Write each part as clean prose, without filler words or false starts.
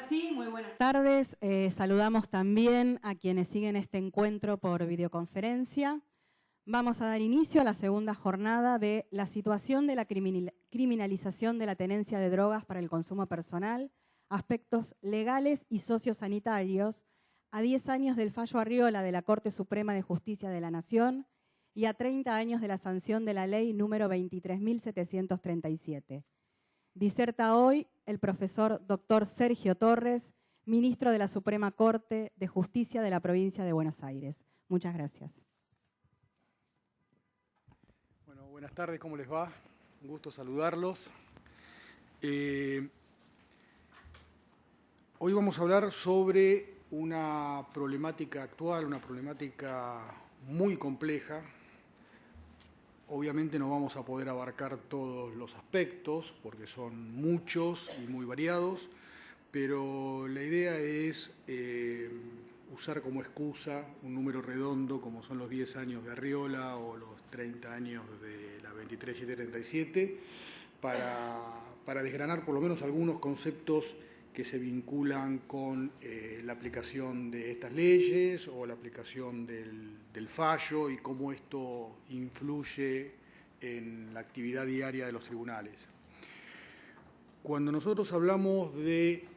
Ahora sí, muy buenas tardes. Saludamos también a quienes siguen este encuentro por videoconferencia. Vamos a dar inicio a la segunda jornada de la situación de la criminalización de la tenencia de drogas para el consumo personal, aspectos legales y sociosanitarios, a 10 años del fallo Arriola de la Corte Suprema de Justicia de la Nación y a 30 años de la sanción de la ley número 23.737. Diserta hoy el profesor Dr. Sergio Torres, ministro de la Suprema Corte de Justicia de la provincia de Buenos Aires. Muchas gracias. Bueno, buenas tardes, ¿cómo les va? Un gusto saludarlos. Hoy vamos a hablar sobre una problemática actual, una problemática muy compleja. Obviamente no vamos a poder abarcar todos los aspectos, porque son muchos y muy variados, pero la idea es usar como excusa un número redondo, como son los 10 años de Arriola o los 30 años de la 23.737, para desgranar por lo menos algunos conceptos que se vinculan con la aplicación de estas leyes o la aplicación del fallo y cómo esto influye en la actividad diaria de los tribunales. Cuando nosotros hablamos de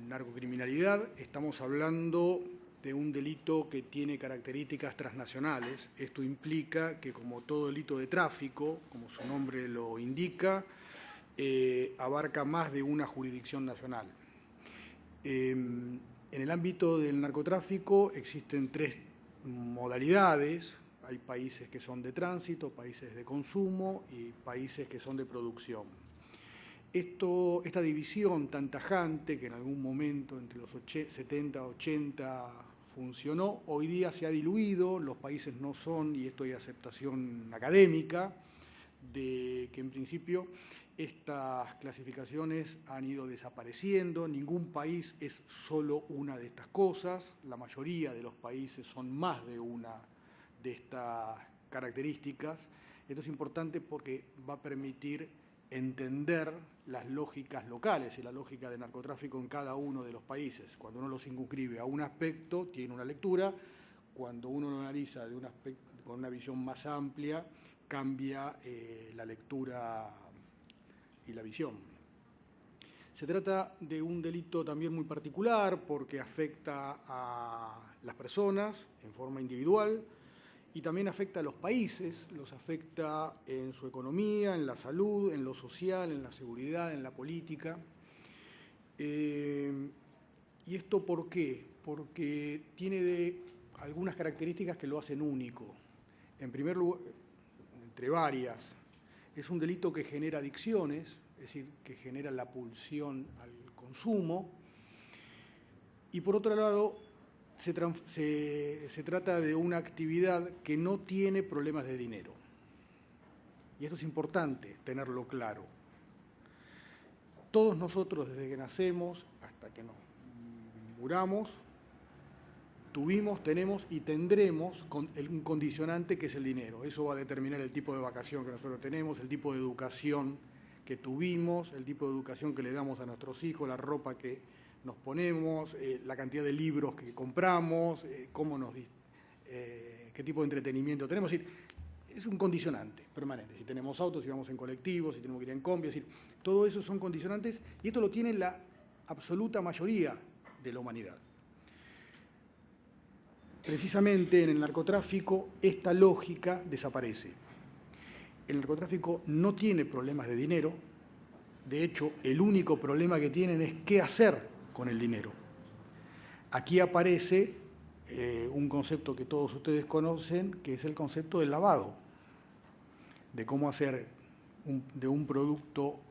narcocriminalidad, estamos hablando de un delito que tiene características transnacionales. Esto implica que, como todo delito de tráfico, como su nombre lo indica, abarca más de una jurisdicción nacional. En el ámbito del narcotráfico existen tres modalidades. Hay países que son de tránsito, países de consumo y países que son de producción. Esta división tan tajante que en algún momento entre los 70, 80 funcionó, hoy día se ha diluido, los países no son, y esto hay aceptación académica, de que en principio estas clasificaciones han ido desapareciendo, ningún país es solo una de estas cosas, la mayoría de los países son más de una de estas características. Esto es importante porque va a permitir entender las lógicas locales y la lógica del narcotráfico en cada uno de los países. Cuando uno lo circunscribe a un aspecto, tiene una lectura; cuando uno lo analiza de un aspecto, con una visión más amplia, cambia la lectura y la visión. Se trata de un delito también muy particular porque afecta a las personas en forma individual y también afecta a los países, los afecta en su economía, en la salud, en lo social, en la seguridad, en la política. ¿Y esto por qué? Porque tiene algunas características que lo hacen único. En primer lugar, entre varias, es un delito que genera adicciones, es decir, que genera la pulsión al consumo. Y por otro lado, se trata de una actividad que no tiene problemas de dinero. Y esto es importante tenerlo claro. Todos nosotros, desde que nacemos hasta que nos muramos, tuvimos, tenemos y tendremos un condicionante que es el dinero. Eso va a determinar el tipo de vacación que nosotros tenemos, el tipo de educación que tuvimos, el tipo de educación que le damos a nuestros hijos, la ropa que nos ponemos, la cantidad de libros que compramos, qué tipo de entretenimiento tenemos. Es decir, es un condicionante permanente. Si tenemos autos, si vamos en colectivos, si tenemos que ir en combi, es decir, todo eso son condicionantes y esto lo tiene la absoluta mayoría de la humanidad. Precisamente en el narcotráfico esta lógica desaparece. El narcotráfico no tiene problemas de dinero. De hecho, el único problema que tienen es qué hacer con el dinero. Aquí aparece un concepto que todos ustedes conocen, que es el concepto del lavado, de cómo hacer de un producto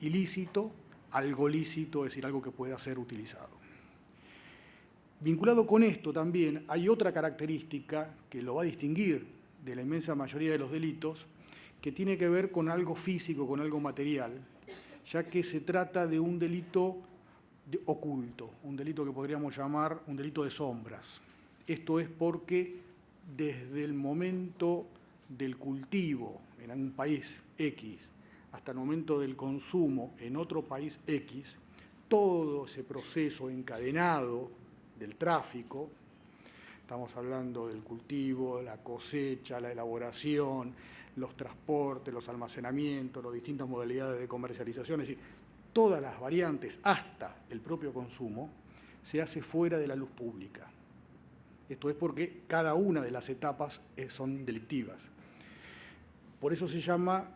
ilícito algo lícito, es decir, algo que pueda ser utilizado. Vinculado con esto también hay otra característica que lo va a distinguir de la inmensa mayoría de los delitos, que tiene que ver con algo físico, con algo material, ya que se trata de un delito oculto, un delito que podríamos llamar un delito de sombras. Esto es porque desde el momento del cultivo en un país X hasta el momento del consumo en otro país X, todo ese proceso encadenado del tráfico, estamos hablando del cultivo, la cosecha, la elaboración, los transportes, los almacenamientos, las distintas modalidades de comercialización, es decir, todas las variantes, hasta el propio consumo, se hace fuera de la luz pública. Esto es porque cada una de las etapas son delictivas. Por eso se llama,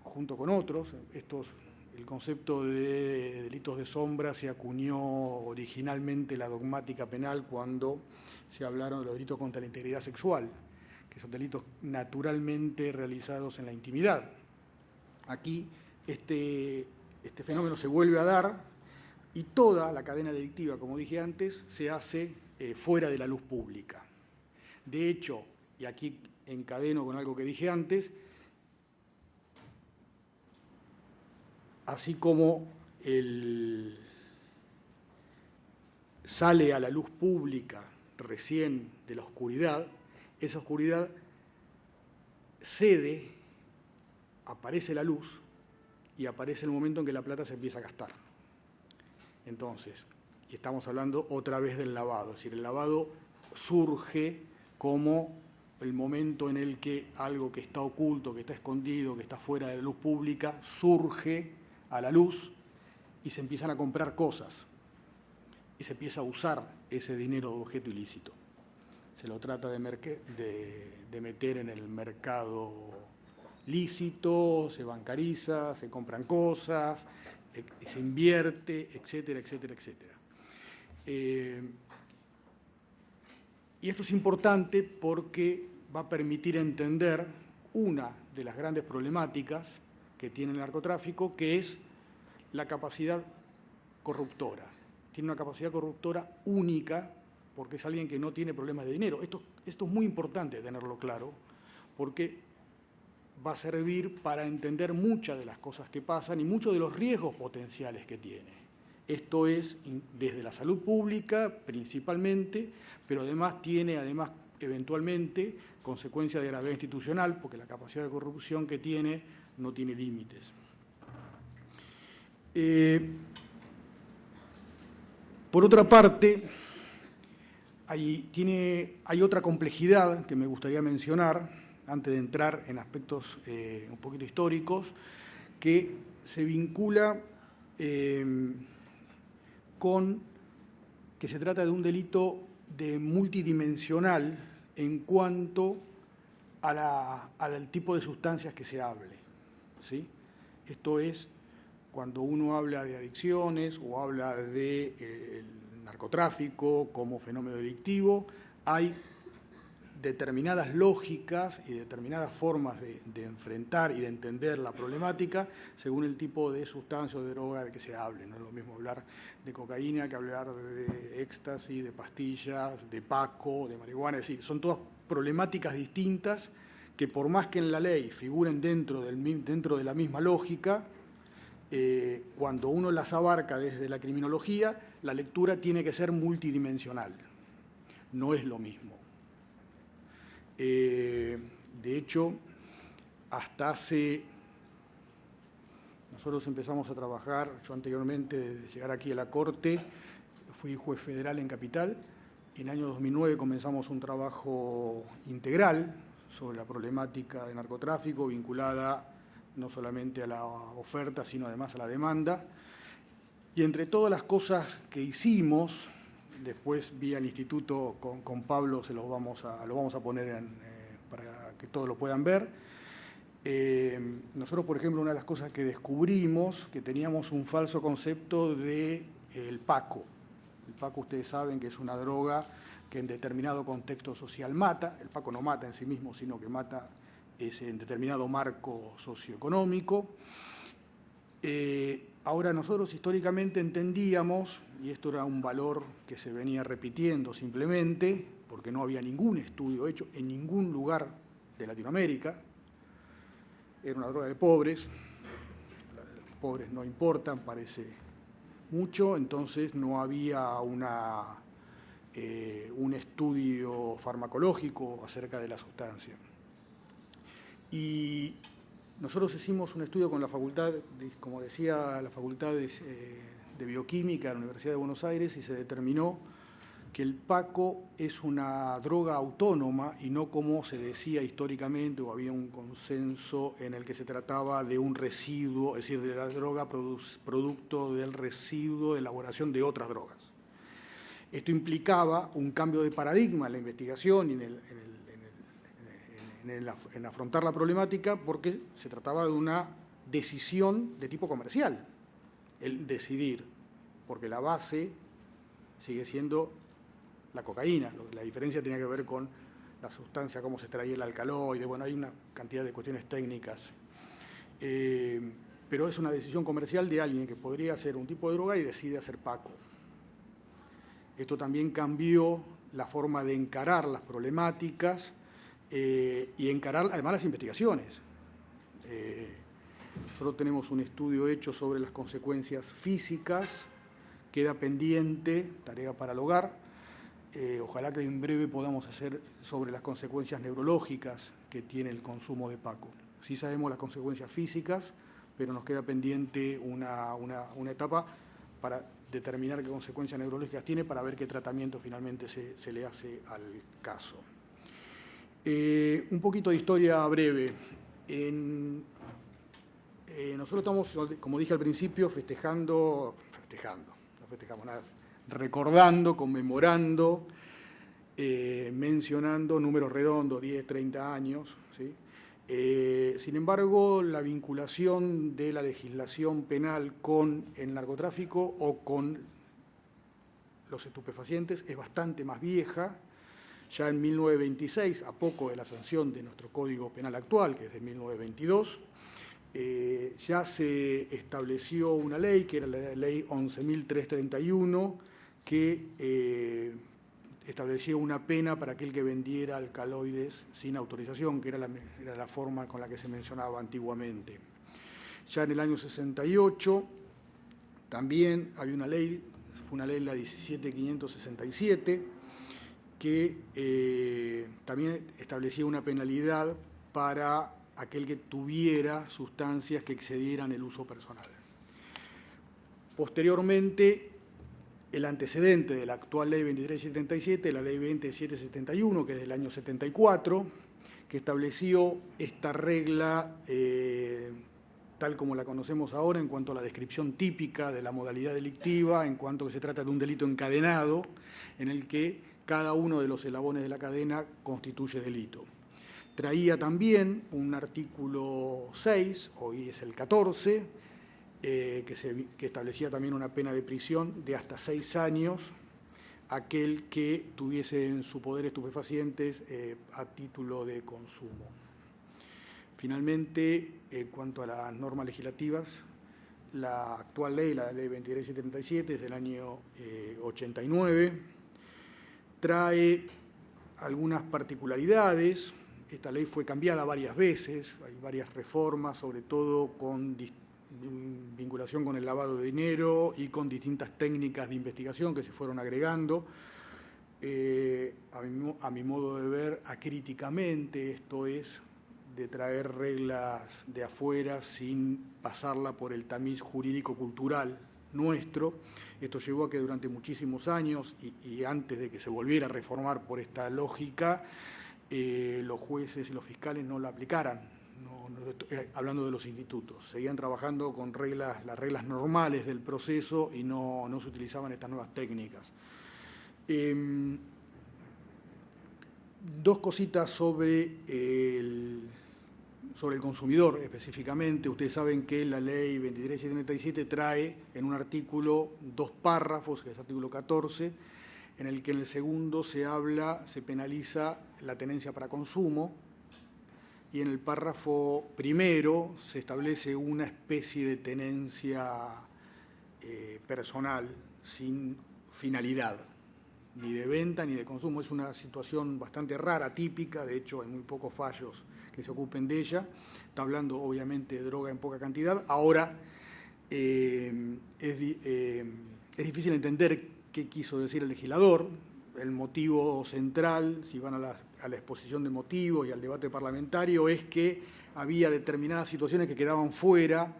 junto con otros, el concepto de delitos de sombra se acuñó originalmente la dogmática penal cuando se hablaron de los delitos contra la integridad sexual, que son delitos naturalmente realizados en la intimidad. Aquí este fenómeno se vuelve a dar y toda la cadena delictiva, como dije antes, se hace fuera de la luz pública. De hecho, y aquí encadeno con algo que dije antes, así como sale a la luz pública recién de la oscuridad, esa oscuridad cede, aparece la luz y aparece el momento en que la plata se empieza a gastar. Entonces, estamos hablando otra vez del lavado, es decir, el lavado surge como el momento en el que algo que está oculto, que está escondido, que está fuera de la luz pública, surge a la luz y se empiezan a comprar cosas y se empieza a usar ese dinero de objeto ilícito. Se lo trata de meter en el mercado lícito, se bancariza, se compran cosas, se invierte, etcétera, etcétera, etcétera. Y esto es importante porque va a permitir entender una de las grandes problemáticas que tiene el narcotráfico, que es la capacidad corruptora. Tiene una capacidad corruptora única porque es alguien que no tiene problemas de dinero. Esto es muy importante tenerlo claro porque va a servir para entender muchas de las cosas que pasan y muchos de los riesgos potenciales que tiene. Esto es desde la salud pública principalmente, pero además tiene eventualmente consecuencias de gravedad institucional porque la capacidad de corrupción que tiene no tiene límites. Por otra parte, hay otra complejidad que me gustaría mencionar antes de entrar en aspectos un poquito históricos, que se vincula con que se trata de un delito multidimensional en cuanto al tipo de sustancias que se hable, ¿sí? Esto es, cuando uno habla de adicciones o habla de narcotráfico como fenómeno delictivo, hay determinadas lógicas y determinadas formas de enfrentar y de entender la problemática según el tipo de sustancia o de droga de que se hable. No es lo mismo hablar de cocaína que hablar de éxtasis, de pastillas, de paco, de marihuana. Es decir, son todas problemáticas distintas que por más que en la ley figuren dentro de la misma lógica, cuando uno las abarca desde la criminología, la lectura tiene que ser multidimensional. No es lo mismo. De hecho, nosotros empezamos a trabajar, yo anteriormente de llegar aquí a la Corte, fui juez federal en Capital, y en el año 2009 comenzamos un trabajo integral sobre la problemática de narcotráfico vinculada no solamente a la oferta, sino además a la demanda. Y entre todas las cosas que hicimos, después vía el instituto con Pablo lo vamos a poner para que todos lo puedan ver. Nosotros, por ejemplo, una de las cosas que descubrimos, que teníamos un falso concepto del paco. El paco, ustedes saben que es una droga que en determinado contexto social mata. El paco no mata en sí mismo, sino que mata en determinado marco socioeconómico. Ahora nosotros históricamente entendíamos, y esto era un valor que se venía repitiendo simplemente, porque no había ningún estudio hecho en ningún lugar de Latinoamérica, era una droga de pobres, los pobres no importan, parece mucho, entonces no había un estudio farmacológico acerca de la sustancia. Y nosotros hicimos un estudio con la facultad, como decía, la Facultad de de Bioquímica de la Universidad de Buenos Aires y se determinó que el paco es una droga autónoma y no como se decía históricamente, o había un consenso en el que se trataba de un residuo, es decir, de la droga producto del residuo de elaboración de otras drogas. Esto implicaba un cambio de paradigma en la investigación y en afrontar la problemática, porque se trataba de una decisión de tipo comercial, el decidir, porque la base sigue siendo la cocaína. La diferencia tenía que ver con la sustancia, cómo se extraía el alcaloide, bueno, hay una cantidad de cuestiones técnicas. Pero es una decisión comercial de alguien que podría hacer un tipo de droga y decide hacer paco. Esto también cambió la forma de encarar las problemáticas y encarar además las investigaciones. Nosotros tenemos un estudio hecho sobre las consecuencias físicas, queda pendiente, tarea para el hogar. Ojalá que en breve podamos hacer sobre las consecuencias neurológicas que tiene el consumo de paco. Sí sabemos las consecuencias físicas, pero nos queda pendiente una etapa para determinar qué consecuencias neurológicas tiene, para ver qué tratamiento finalmente se le hace al caso. Un poquito de historia breve. Nosotros estamos, como dije al principio, no festejamos nada, recordando, conmemorando, mencionando números redondos, 10, 30 años, ¿sí? Sin embargo, la vinculación de la legislación penal con el narcotráfico o con los estupefacientes es bastante más vieja. Ya en 1926, a poco de la sanción de nuestro Código Penal actual, que es de 1922, ya se estableció una ley, que era la ley 11.331, que establecía una pena para aquel que vendiera alcaloides sin autorización, que era la forma con la que se mencionaba antiguamente. Ya en el año 68 también había una ley, fue una ley, la 17.567, que también establecía una penalidad para aquel que tuviera sustancias que excedieran el uso personal. Posteriormente, el antecedente de la actual Ley 2377, la Ley 2771, que es del año 74, que estableció esta regla tal como la conocemos ahora en cuanto a la descripción típica de la modalidad delictiva, en cuanto que se trata de un delito encadenado, en el que cada uno de los eslabones de la cadena constituye delito. Traía también un artículo 6, hoy es el 14, que establecía también una pena de prisión de hasta 6 años aquel que tuviese en su poder estupefacientes a título de consumo. Finalmente, en cuanto a las normas legislativas, la actual ley, la ley 2377, es del año 89, trae algunas particularidades. Esta ley fue cambiada varias veces, hay varias reformas, sobre todo con vinculación con el lavado de dinero y con distintas técnicas de investigación que se fueron agregando. A mi modo de ver, acríticamente, esto es de traer reglas de afuera sin pasarla por el tamiz jurídico-cultural nuestro. Esto llevó a que durante muchísimos años, y antes de que se volviera a reformar por esta lógica, los jueces y los fiscales no la aplicaran, hablando de los institutos. Seguían trabajando con las reglas normales del proceso y no se utilizaban estas nuevas técnicas. Dos cositas sobre el consumidor específicamente. Ustedes saben que la ley 2377 trae en un artículo 2 párrafos, que es el artículo 14, en el que en el segundo se penaliza la tenencia para consumo, y en el párrafo primero se establece una especie de tenencia personal sin finalidad, ni de venta ni de consumo. Es una situación bastante rara, típica, de hecho hay muy pocos fallos que se ocupen de ella. Está hablando obviamente de droga en poca cantidad. Ahora es difícil entender qué quiso decir el legislador. El motivo central, si van a la exposición de motivos y al debate parlamentario, es que había determinadas situaciones que quedaban fuera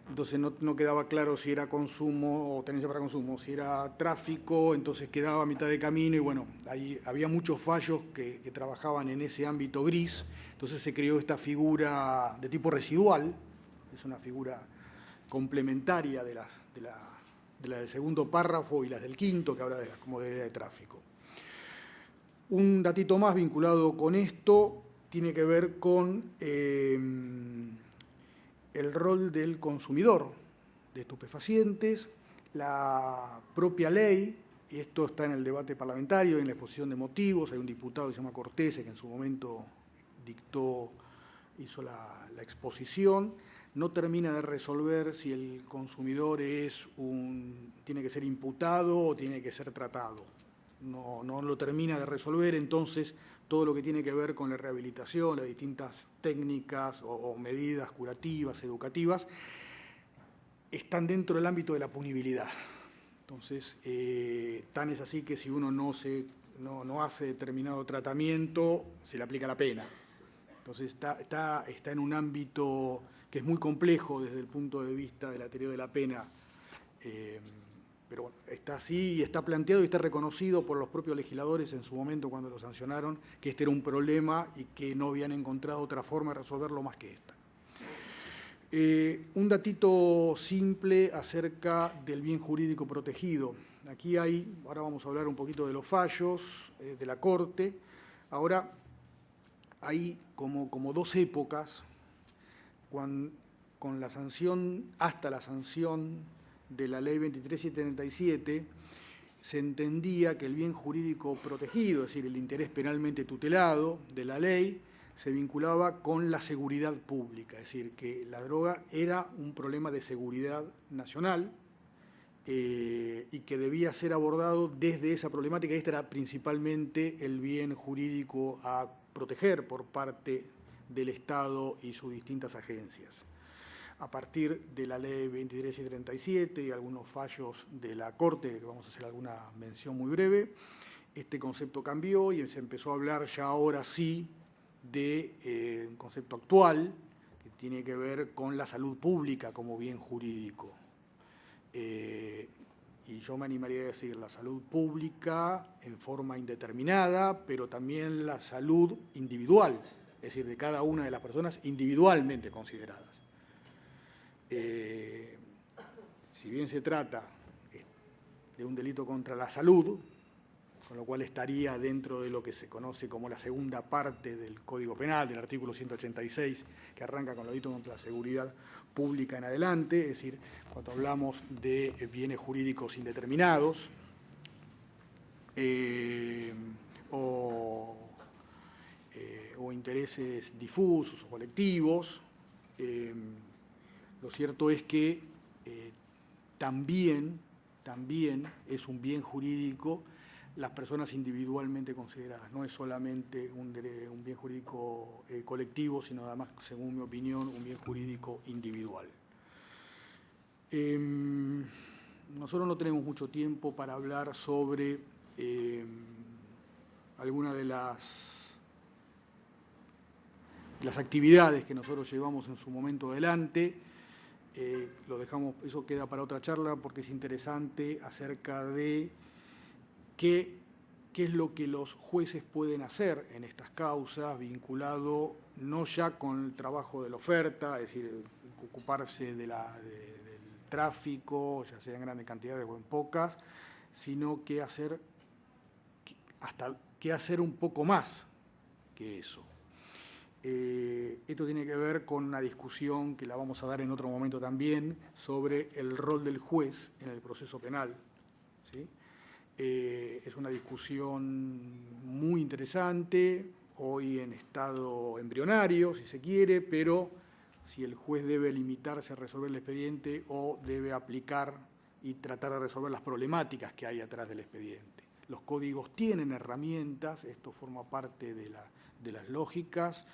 entonces no quedaba claro si era consumo o tenencia para consumo, si era tráfico, entonces quedaba a mitad de camino y bueno, ahí había muchos fallos que trabajaban en ese ámbito gris, entonces se creó esta figura de tipo residual, es una figura complementaria de la del segundo párrafo y las del quinto, que habla de las comodidades de tráfico. Un datito más vinculado con esto tiene que ver con el rol del consumidor de estupefacientes, la propia ley, y esto está en el debate parlamentario, en la exposición de motivos, hay un diputado que se llama Cortese que en su momento hizo la exposición, no termina de resolver si el consumidor tiene que ser imputado o tiene que ser tratado. No lo termina de resolver, entonces todo lo que tiene que ver con la rehabilitación, las distintas técnicas o medidas curativas, educativas, están dentro del ámbito de la punibilidad. Entonces, tan es así que si uno no hace determinado tratamiento, se le aplica la pena. Entonces, está en un ámbito que es muy complejo desde el punto de vista de la teoría de la pena, pero bueno, está así y está planteado y está reconocido por los propios legisladores en su momento cuando lo sancionaron, que este era un problema y que no habían encontrado otra forma de resolverlo más que esta. Un datito simple acerca del bien jurídico protegido. Aquí ahora vamos a hablar un poquito de los fallos de la Corte. Ahora hay como dos épocas, con la sanción, hasta la sanción de la Ley 23.737, se entendía que el bien jurídico protegido, es decir, el interés penalmente tutelado de la ley, se vinculaba con la seguridad pública, es decir, que la droga era un problema de seguridad nacional y que debía ser abordado desde esa problemática. Este era principalmente el bien jurídico a proteger por parte del Estado y sus distintas agencias. A partir de la Ley 23.737 y algunos fallos de la Corte, que vamos a hacer alguna mención muy breve, este concepto cambió y se empezó a hablar ya ahora sí de un concepto actual que tiene que ver con la salud pública como bien jurídico. Y yo me animaría a decir la salud pública en forma indeterminada, pero también la salud individual, es decir, de cada una de las personas individualmente consideradas. Si bien se trata de un delito contra la salud, con lo cual estaría dentro de lo que se conoce como la segunda parte del Código Penal, del artículo 186, que arranca con el delito contra la seguridad pública en adelante, es decir, cuando hablamos de bienes jurídicos indeterminados o intereses difusos o colectivos. Lo cierto es que también es un bien jurídico las personas individualmente consideradas. No es solamente un bien jurídico colectivo, sino además, según mi opinión, un bien jurídico individual. Nosotros no tenemos mucho tiempo para hablar sobre algunas de las actividades que nosotros llevamos en su momento adelante. Lo dejamos, eso queda para otra charla porque es interesante acerca de qué es lo que los jueces pueden hacer en estas causas, vinculado no ya con el trabajo de la oferta, es decir, ocuparse del tráfico, ya sea en grandes cantidades o en pocas, sino qué hacer un poco más que eso. Esto tiene que ver con una discusión que la vamos a dar en otro momento también sobre el rol del juez en el proceso penal, ¿sí? Es una discusión muy interesante, hoy en estado embrionario, si se quiere, pero si el juez debe limitarse a resolver el expediente o debe aplicar y tratar de resolver las problemáticas que hay atrás del expediente. Los códigos tienen herramientas, esto forma parte de las lógicas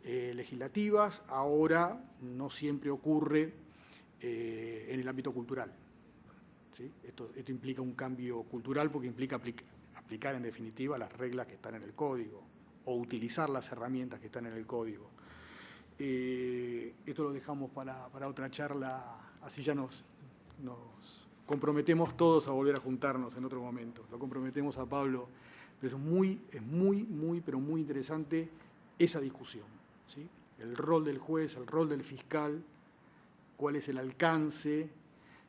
legislativas, ahora no siempre ocurre en el ámbito cultural. ¿Sí? Esto implica un cambio cultural porque implica aplicar en definitiva las reglas que están en el código o utilizar las herramientas que están en el código. Esto lo dejamos para otra charla así ya nos comprometemos todos a volver a juntarnos en otro momento. Lo comprometemos a Pablo, pero es muy interesante esa discusión, ¿sí? El rol del juez, el rol del fiscal, cuál es el alcance,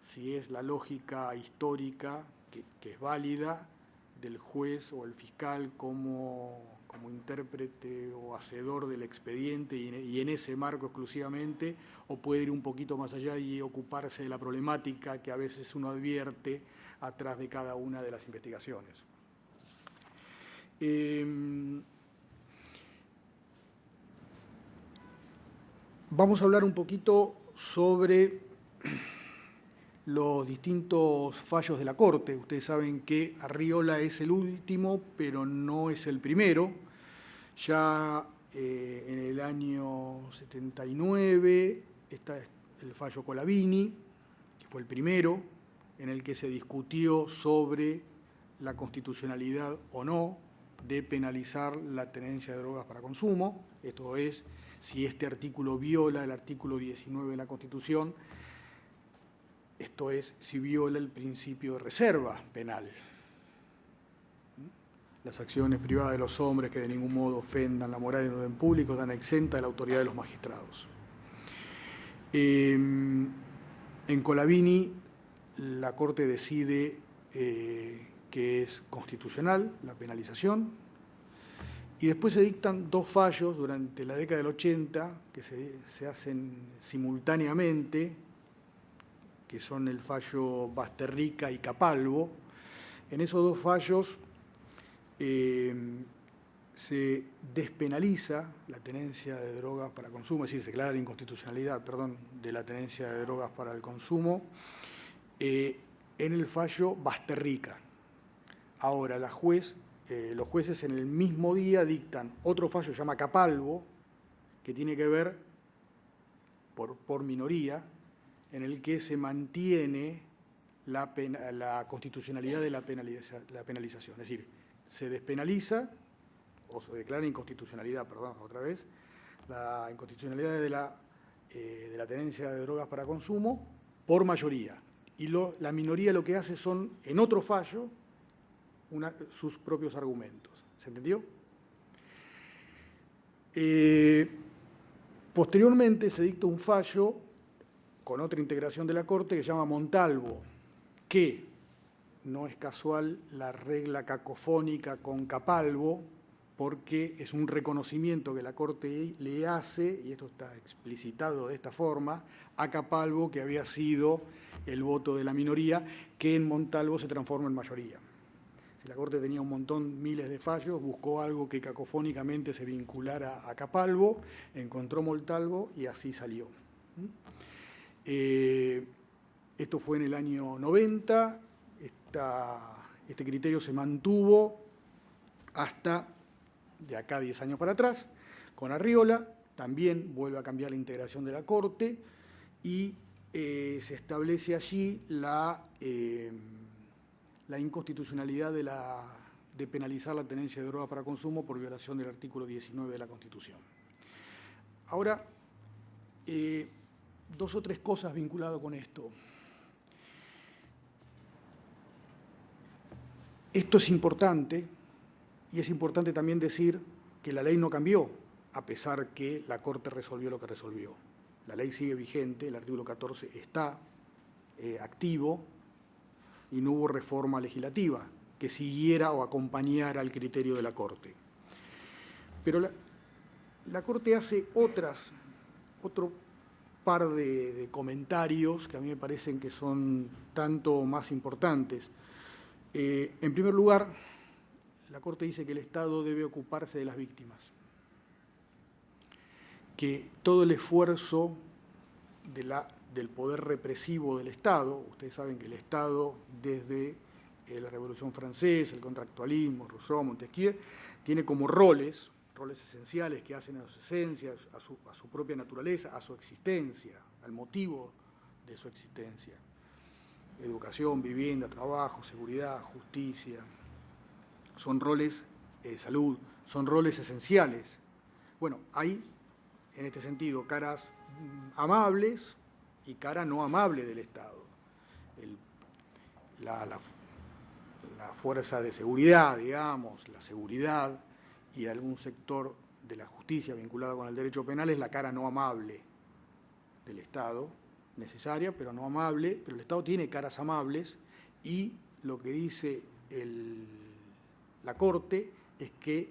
si es la lógica histórica que es válida del juez o el fiscal como intérprete o hacedor del expediente y en ese marco exclusivamente, o puede ir un poquito más allá y ocuparse de la problemática que a veces uno advierte atrás de cada una de las investigaciones. Vamos a hablar un poquito sobre los distintos fallos de la Corte. Ustedes saben que Arriola es el último, pero no es el primero. Ya en el año 79 está el fallo Colavini, que fue el primero, en el que se discutió sobre la constitucionalidad o no de penalizar la tenencia de drogas para consumo. Esto es, si este artículo viola el artículo 19 de la Constitución, esto es, si viola el principio de reserva penal. Las acciones privadas de los hombres que de ningún modo ofendan la moral y el orden público están exentas de la autoridad de los magistrados. En Colavini, la Corte decide que es constitucional la penalización, y después se dictan dos fallos durante la década del 80 que se hacen simultáneamente, que son el fallo Basterrica y Capalvo. En esos dos fallos se despenaliza la tenencia de drogas para consumo, es decir, se declara la inconstitucionalidad, de la tenencia de drogas para el consumo, en el fallo Basterrica. Ahora, los jueces en el mismo día dictan otro fallo que se llama Capalvo, que tiene que ver, por minoría, en el que se mantiene la constitucionalidad de la penalización. Es decir, se despenaliza, o se declara inconstitucionalidad, la inconstitucionalidad de la tenencia de drogas para consumo por mayoría. Y la minoría lo que hace son, en otro fallo, sus propios argumentos. ¿Se entendió? Posteriormente se dicta un fallo con otra integración de la Corte que se llama Montalvo, que no es casual la regla cacofónica con Capalvo, porque es un reconocimiento que la Corte le hace, y esto está explicitado de esta forma, a Capalvo, que había sido el voto de la minoría, que en Montalvo se transforma en mayoría. Si la Corte tenía miles de fallos, buscó algo que cacofónicamente se vinculara a Capalvo, encontró Montalvo y así salió. Esto fue en el año 90, este criterio se mantuvo hasta de acá 10 años para atrás, con Arriola, también vuelve a cambiar la integración de la Corte y se establece allí la inconstitucionalidad de penalizar la tenencia de droga para consumo por violación del artículo 19 de la Constitución. Ahora, dos o tres cosas vinculadas con esto. Esto es importante, y es importante también decir que la ley no cambió, a pesar que la Corte resolvió lo que resolvió. La ley sigue vigente, el artículo 14 está activo, y no hubo reforma legislativa que siguiera o acompañara al criterio de la Corte. Pero la Corte hace otro par de comentarios que a mí me parecen que son tanto más importantes. En primer lugar, la Corte dice que el Estado debe ocuparse de las víctimas, que todo el esfuerzo del poder represivo del Estado, ustedes saben que el Estado, desde la Revolución Francesa, el contractualismo, Rousseau, Montesquieu, tiene como roles esenciales que hacen a su esencia, a su propia naturaleza, a su existencia, al motivo de su existencia. Educación, vivienda, trabajo, seguridad, justicia. Son roles, salud, son roles esenciales. Bueno, hay, en este sentido, caras amables y cara no amable del Estado. La fuerza de seguridad, digamos, la seguridad y algún sector de la justicia vinculado con el derecho penal es la cara no amable del Estado, necesaria, pero no amable, pero el Estado tiene caras amables y lo que dice la Corte es que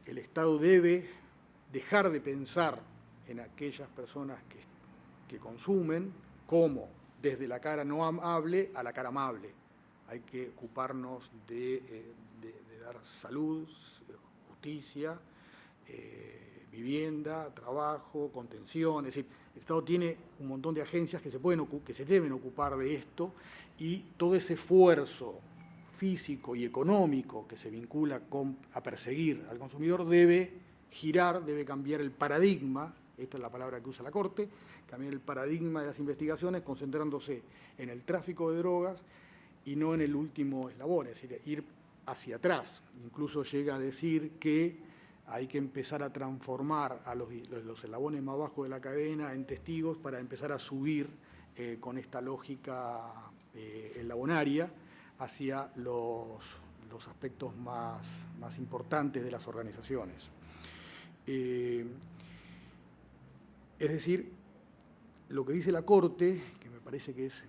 el Estado debe dejar de pensar en aquellas personas que consumen como desde la cara no amable a la cara amable. Hay que ocuparnos de dar salud, justicia, vivienda, trabajo, contención. Es decir, el Estado tiene un montón de agencias que se deben ocupar de esto y todo ese esfuerzo físico y económico que se vincula a perseguir al consumidor debe girar, debe cambiar el paradigma, esta es la palabra que usa la Corte, cambiar el paradigma de las investigaciones concentrándose en el tráfico de drogas y no en el último eslabón, es decir, ir hacia atrás. Incluso llega a decir que hay que empezar a transformar a los eslabones más bajos de la cadena en testigos para empezar a subir con esta lógica eslabonaria hacia los aspectos más importantes de las organizaciones. Es decir, lo que dice la Corte, que me parece que es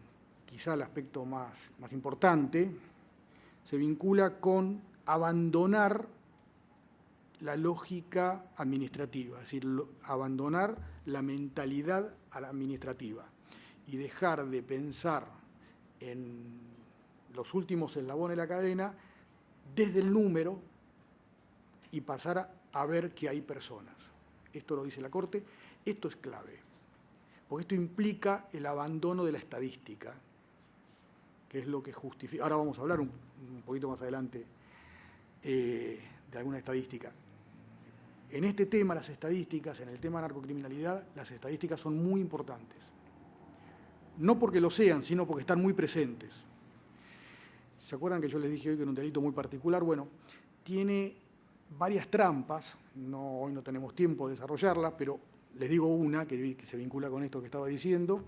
quizá el aspecto más importante, se vincula con abandonar la lógica administrativa, es decir, abandonar la mentalidad administrativa y dejar de pensar en los últimos eslabones de la cadena desde el número y pasar a ver que hay personas. Esto lo dice la Corte, esto es clave, porque esto implica el abandono de la estadística, que es lo que justifica. Ahora vamos a hablar un poquito más adelante de alguna estadística. En este tema, las estadísticas, en el tema de narcocriminalidad, las estadísticas son muy importantes. No porque lo sean, sino porque están muy presentes. ¿Se acuerdan que yo les dije hoy que era un delito muy particular? Bueno, tiene varias trampas, hoy no tenemos tiempo de desarrollarlas, pero les digo una que se vincula con esto que estaba diciendo,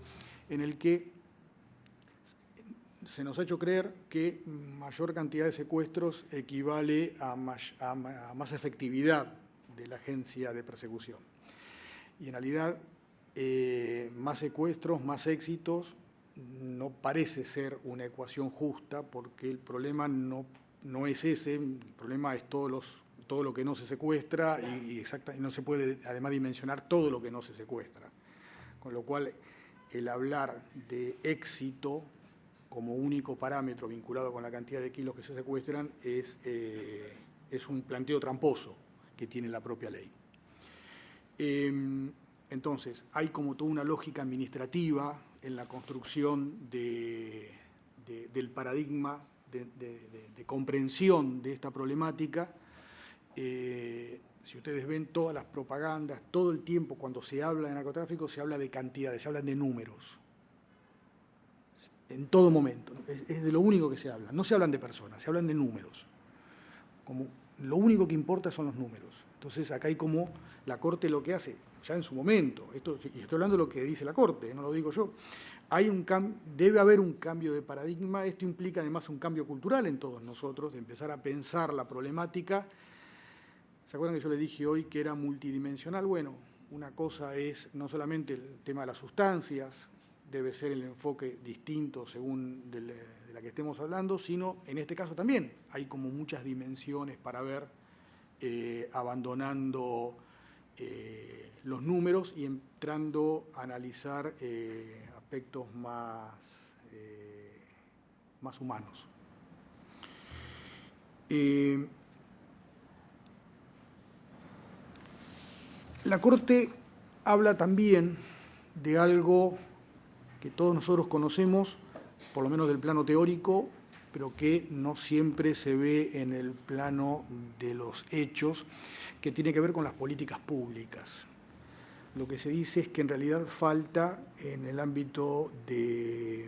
en el que se nos ha hecho creer que mayor cantidad de secuestros equivale a más efectividad de la agencia de persecución. Y en realidad, más secuestros, más éxitos, no parece ser una ecuación justa, porque el problema no es ese, el problema es todo lo que no se secuestra y no se puede además dimensionar todo lo que no se secuestra. Con lo cual, el hablar de éxito como único parámetro vinculado con la cantidad de kilos que se secuestran es un planteo tramposo que tiene la propia ley. Entonces, hay como toda una lógica administrativa en la construcción del paradigma de comprensión de esta problemática. Si ustedes ven todas las propagandas, todo el tiempo cuando se habla de narcotráfico se habla de cantidades, se hablan de números. En todo momento, es de lo único que se habla. No se hablan de personas, se hablan de números. Como lo único que importa son los números. Entonces acá hay como la Corte lo que hace, ya en su momento, y estoy hablando de lo que dice la Corte, no lo digo yo, debe haber un cambio de paradigma. Esto implica además un cambio cultural en todos nosotros, de empezar a pensar la problemática. ¿Se acuerdan que yo les dije hoy que era multidimensional? Bueno, una cosa es no solamente el tema de las sustancias, debe ser el enfoque distinto según de la que estemos hablando, sino en este caso también hay como muchas dimensiones para ver, abandonando los números y entrando a analizar aspectos más humanos. La Corte habla también de algo que todos nosotros conocemos, por lo menos del plano teórico, pero que no siempre se ve en el plano de los hechos, que tiene que ver con las políticas públicas. Lo que se dice es que en realidad falta en el ámbito del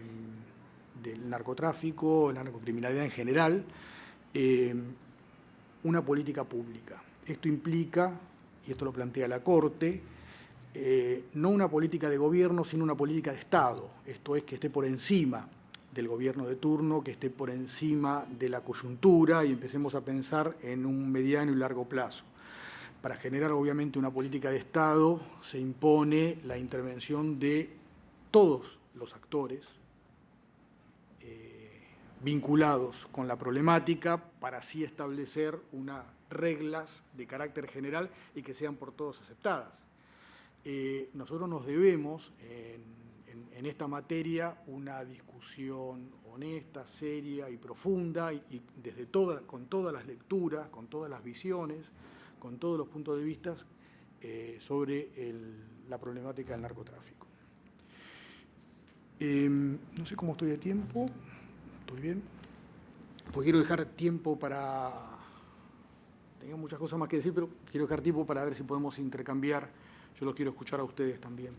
narcotráfico, la narcocriminalidad en general, una política pública. Esto implica, y esto lo plantea la Corte, no una política de gobierno, sino una política de Estado. Esto es, que esté por encima del gobierno de turno, que esté por encima de la coyuntura y empecemos a pensar en un mediano y largo plazo. Para generar, obviamente, una política de Estado se impone la intervención de todos los actores vinculados con la problemática para así establecer unas reglas de carácter general y que sean por todos aceptadas. Nosotros nos debemos en esta materia una discusión honesta, seria y profunda y con todas las lecturas, con todas las visiones, con todos los puntos de vista sobre la problemática del narcotráfico. No sé cómo estoy de tiempo. ¿Estoy bien? Pues quiero dejar tiempo para... Tengo muchas cosas más que decir, pero quiero dejar tiempo para ver si podemos intercambiar. Yo los quiero escuchar a ustedes también.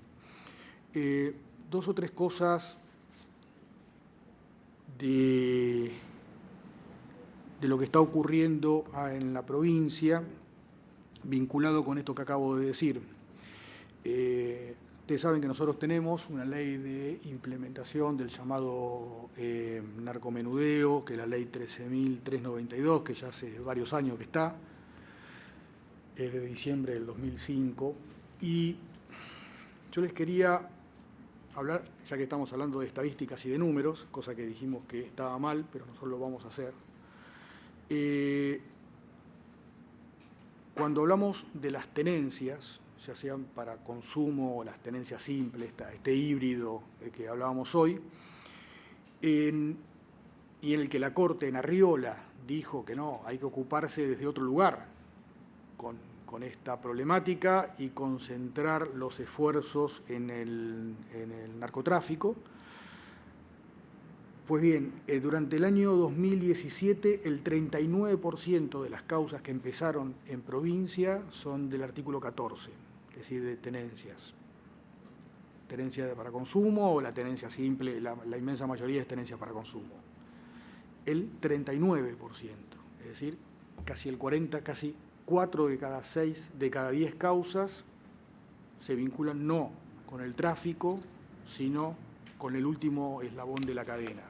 2 o 3 cosas de lo que está ocurriendo en la provincia, vinculado con esto que acabo de decir. Ustedes saben que nosotros tenemos una ley de implementación del llamado narcomenudeo, que es la ley 13.392, que ya hace varios años que está, es de diciembre del 2005, y yo les quería hablar, ya que estamos hablando de estadísticas y de números, cosa que dijimos que estaba mal, pero nosotros lo vamos a hacer. Cuando hablamos de las tenencias, ya sean para consumo o las tenencias simples, este híbrido que hablábamos hoy, y en el que la Corte en Arriola dijo que no, hay que ocuparse desde otro lugar con esta problemática y concentrar los esfuerzos en el narcotráfico. Pues bien, durante el año 2017 el 39% de las causas que empezaron en provincia son del artículo 14, es decir, de tenencias. Tenencia para consumo o la tenencia simple, la inmensa mayoría es tenencia para consumo. El 39%, es decir, casi el 40%, casi 4 de cada 10 causas se vinculan no con el tráfico, sino con el último eslabón de la cadena.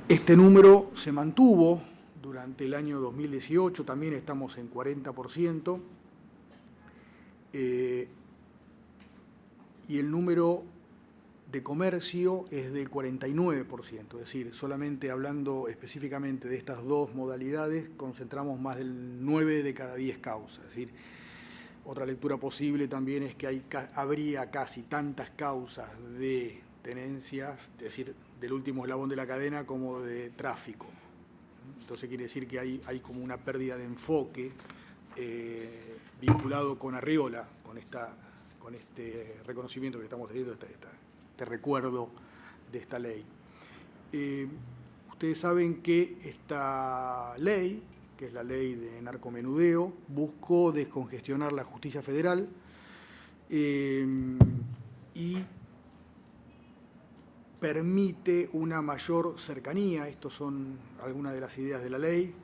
Este número se mantuvo durante el año 2018, también estamos en 40%, y el número de comercio es del 49%, es decir, solamente hablando específicamente de estas 2 modalidades, concentramos más del 9 de cada 10 causas. Es decir, otra lectura posible también es que habría casi tantas causas de tenencias, es decir, del último eslabón de la cadena, como de tráfico. Entonces quiere decir que hay como una pérdida de enfoque vinculado con Arriola, con este reconocimiento que estamos haciendo, este recuerdo de esta ley. Ustedes saben que esta ley, que es la ley de narcomenudeo, buscó descongestionar la justicia federal y permite una mayor cercanía, estas son algunas de las ideas de la ley,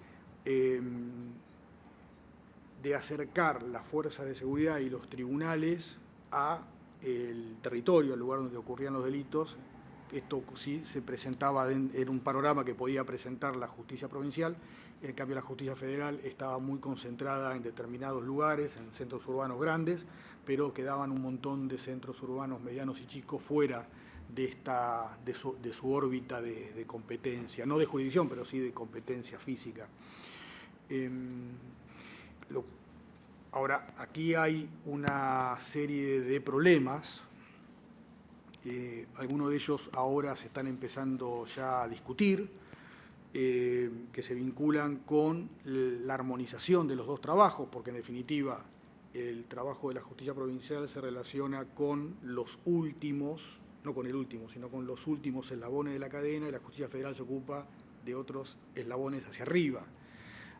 de acercar las fuerzas de seguridad y los tribunales a el territorio, al lugar donde ocurrían los delitos. Esto sí se presentaba en un panorama que podía presentar la justicia provincial. En cambio, la justicia federal estaba muy concentrada en determinados lugares, en centros urbanos grandes, pero quedaban un montón de centros urbanos medianos y chicos fuera de su órbita de competencia, no de jurisdicción, pero sí de competencia física. Ahora, aquí hay una serie de problemas. Algunos de ellos ahora se están empezando ya a discutir, que se vinculan con la armonización de los 2 trabajos, porque en definitiva el trabajo de la justicia provincial se relaciona con los últimos, no con el último, sino con los últimos eslabones de la cadena, y la justicia federal se ocupa de otros eslabones hacia arriba.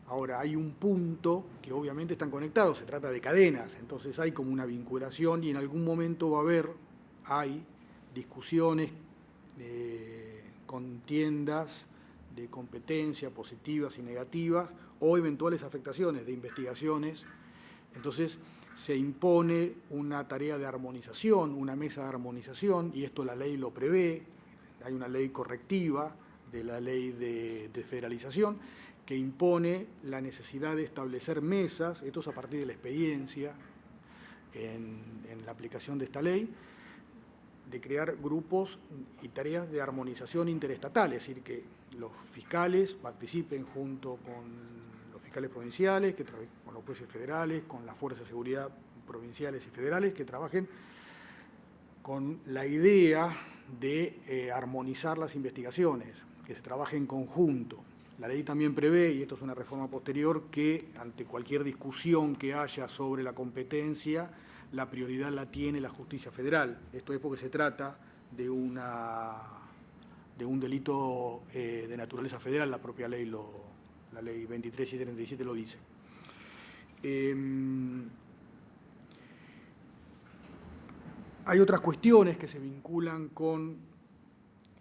Ahora, hay un punto que obviamente están conectados, se trata de cadenas, entonces hay como una vinculación y en algún momento hay discusiones, contiendas de competencia, positivas y negativas, o eventuales afectaciones de investigaciones. Entonces, se impone una tarea de armonización, una mesa de armonización, y esto la ley lo prevé. Hay una ley correctiva de la ley de federalización que impone la necesidad de establecer mesas, esto es a partir de la experiencia en la aplicación de esta ley, de crear grupos y tareas de armonización interestatal, es decir, que los fiscales participen junto con los fiscales provinciales, con los jueces federales, con las fuerzas de seguridad provinciales y federales, que trabajen con la idea de armonizar las investigaciones, que se trabaje en conjunto. La ley también prevé, y esto es una reforma posterior, que ante cualquier discusión que haya sobre la competencia, la prioridad la tiene la justicia federal. Esto es porque se trata de un delito de naturaleza federal, la propia ley, la ley 23.737 lo dice. Hay otras cuestiones que se vinculan con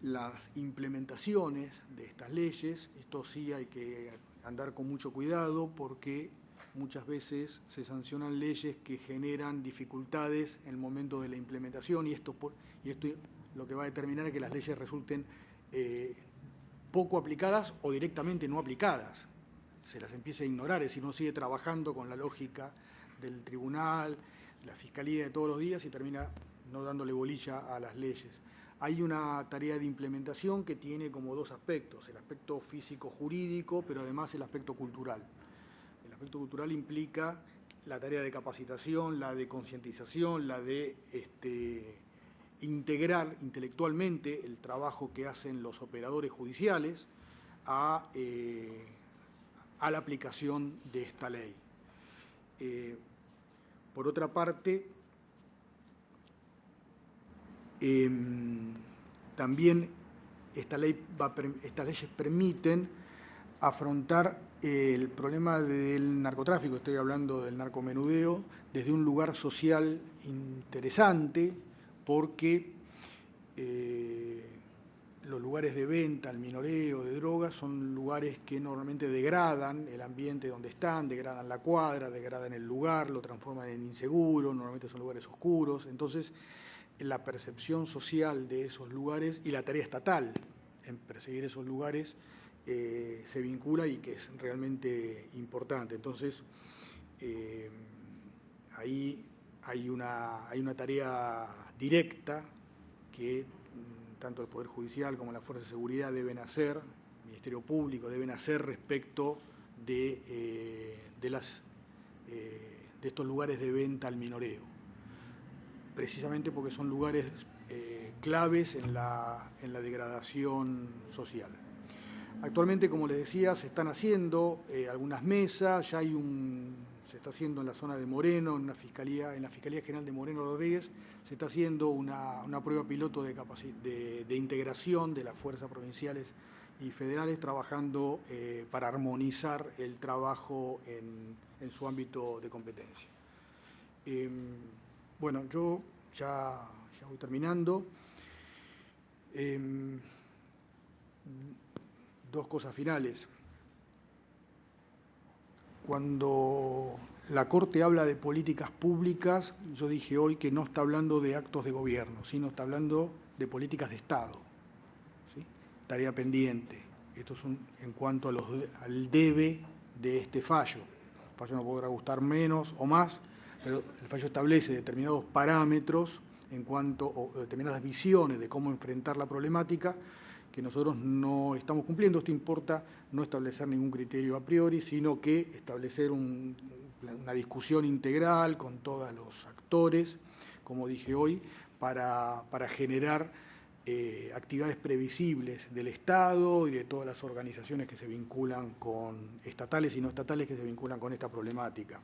las implementaciones de estas leyes. Esto sí hay que andar con mucho cuidado porque muchas veces se sancionan leyes que generan dificultades en el momento de la implementación y esto lo que va a determinar es que las leyes resulten poco aplicadas o directamente no aplicadas. Se las empieza a ignorar, es decir, uno sigue trabajando con la lógica del tribunal, la fiscalía de todos los días y termina no dándole bolilla a las leyes. Hay una tarea de implementación que tiene como dos aspectos, el aspecto físico-jurídico, pero además el aspecto cultural. El aspecto cultural implica la tarea de capacitación, la de concientización, la de integrar intelectualmente el trabajo que hacen los operadores judiciales a la aplicación de esta ley. Por otra parte, también estas leyes permiten afrontar el problema del narcotráfico, estoy hablando del narcomenudeo, desde un lugar social interesante, porque los lugares de venta, el minoreo de drogas, son lugares que normalmente degradan el ambiente donde están, degradan la cuadra, degradan el lugar, lo transforman en inseguro, normalmente son lugares oscuros. Entonces, la percepción social de esos lugares y la tarea estatal en perseguir esos lugares se vincula y que es realmente importante. Entonces, ahí hay una tarea directa que tanto el Poder Judicial como la Fuerza de Seguridad deben hacer, el Ministerio Público deben hacer respecto de estos lugares de venta al minoreo, precisamente porque son lugares claves en la degradación social. Actualmente, como les decía, se están haciendo algunas mesas, ya se está haciendo en la zona de Moreno, en la Fiscalía General de Moreno Rodríguez, se está haciendo una prueba piloto de integración de las fuerzas provinciales y federales, trabajando para armonizar el trabajo en su ámbito de competencia. Bueno, yo ya voy terminando. Dos cosas finales. Cuando la Corte habla de políticas públicas, yo dije hoy que no está hablando de actos de gobierno, sino está hablando de políticas de Estado, ¿sí? Tarea pendiente. Esto es en cuanto al debe de este fallo. El fallo no podrá gustar menos o más, pero el fallo establece determinados parámetros o determinadas visiones de cómo enfrentar la problemática que nosotros no estamos cumpliendo. Esto importa no establecer ningún criterio a priori, sino que establecer una discusión integral con todos los actores, como dije hoy, para generar actividades previsibles del Estado y de todas las organizaciones que se vinculan estatales y no estatales, que se vinculan con esta problemática.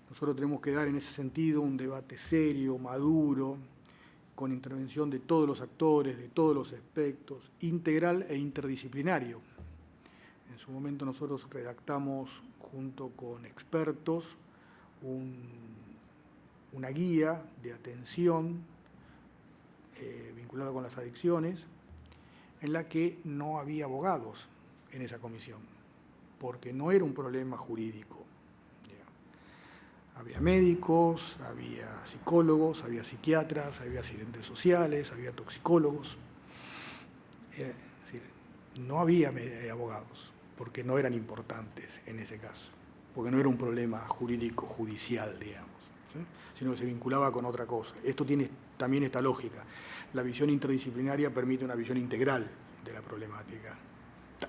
Nosotros tenemos que dar en ese sentido un debate serio, maduro, con intervención de todos los actores, de todos los aspectos, integral e interdisciplinario. En su momento nosotros redactamos junto con expertos una guía de atención vinculada con las adicciones, en la que no había abogados en esa comisión, porque no era un problema jurídico. Había médicos, había psicólogos, había psiquiatras, había asistentes sociales, había toxicólogos. Es decir, no había abogados, porque no eran importantes en ese caso, porque no era un problema jurídico, judicial, digamos, ¿sí? Sino que se vinculaba con otra cosa. Esto tiene también esta lógica. La visión interdisciplinaria permite una visión integral de la problemática.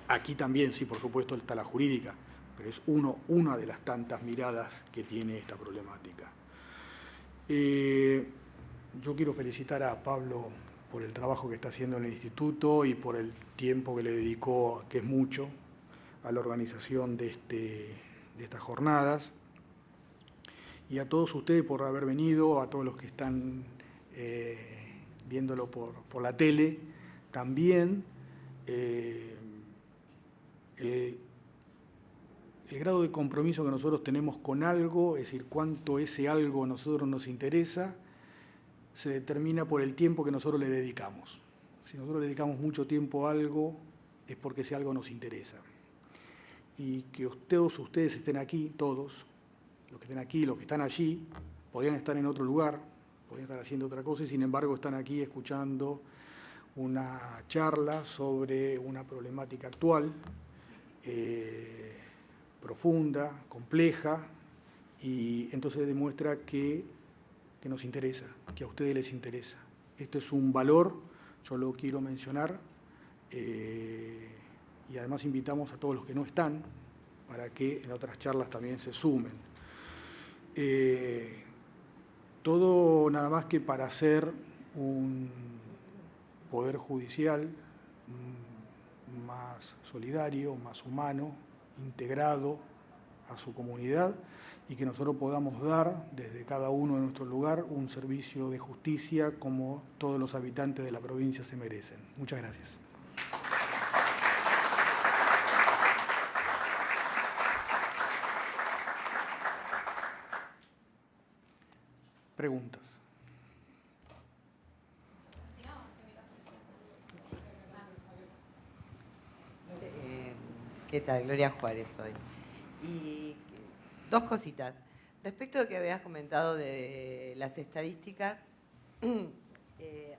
Aquí también, sí, por supuesto, está la jurídica, pero es una de las tantas miradas que tiene esta problemática. Yo quiero felicitar a Pablo por el trabajo que está haciendo en el instituto y por el tiempo que le dedicó, que es mucho, a la organización de estas jornadas. Y a todos ustedes por haber venido, a todos los que están viéndolo por la tele, también. El grado de compromiso que nosotros tenemos con algo, es decir, cuánto ese algo a nosotros nos interesa, se determina por el tiempo que nosotros le dedicamos. Si nosotros le dedicamos mucho tiempo a algo, es porque ese algo nos interesa. Y que todos ustedes estén aquí, todos, los que estén aquí, los que están allí, podrían estar en otro lugar, podrían estar haciendo otra cosa, y sin embargo están aquí escuchando una charla sobre una problemática actual, profunda, compleja, y entonces demuestra que nos interesa, que a ustedes les interesa. Esto es un valor, yo lo quiero mencionar, y además invitamos a todos los que no están para que en otras charlas también se sumen. Todo nada más que para hacer un poder judicial más solidario, más humano, integrado a su comunidad, y que nosotros podamos dar desde cada uno de nuestro lugar un servicio de justicia como todos los habitantes de la provincia se merecen. Muchas gracias. Preguntas. ¿Qué tal? Gloria Juárez hoy. Y dos cositas. Respecto a lo que habías comentado de las estadísticas,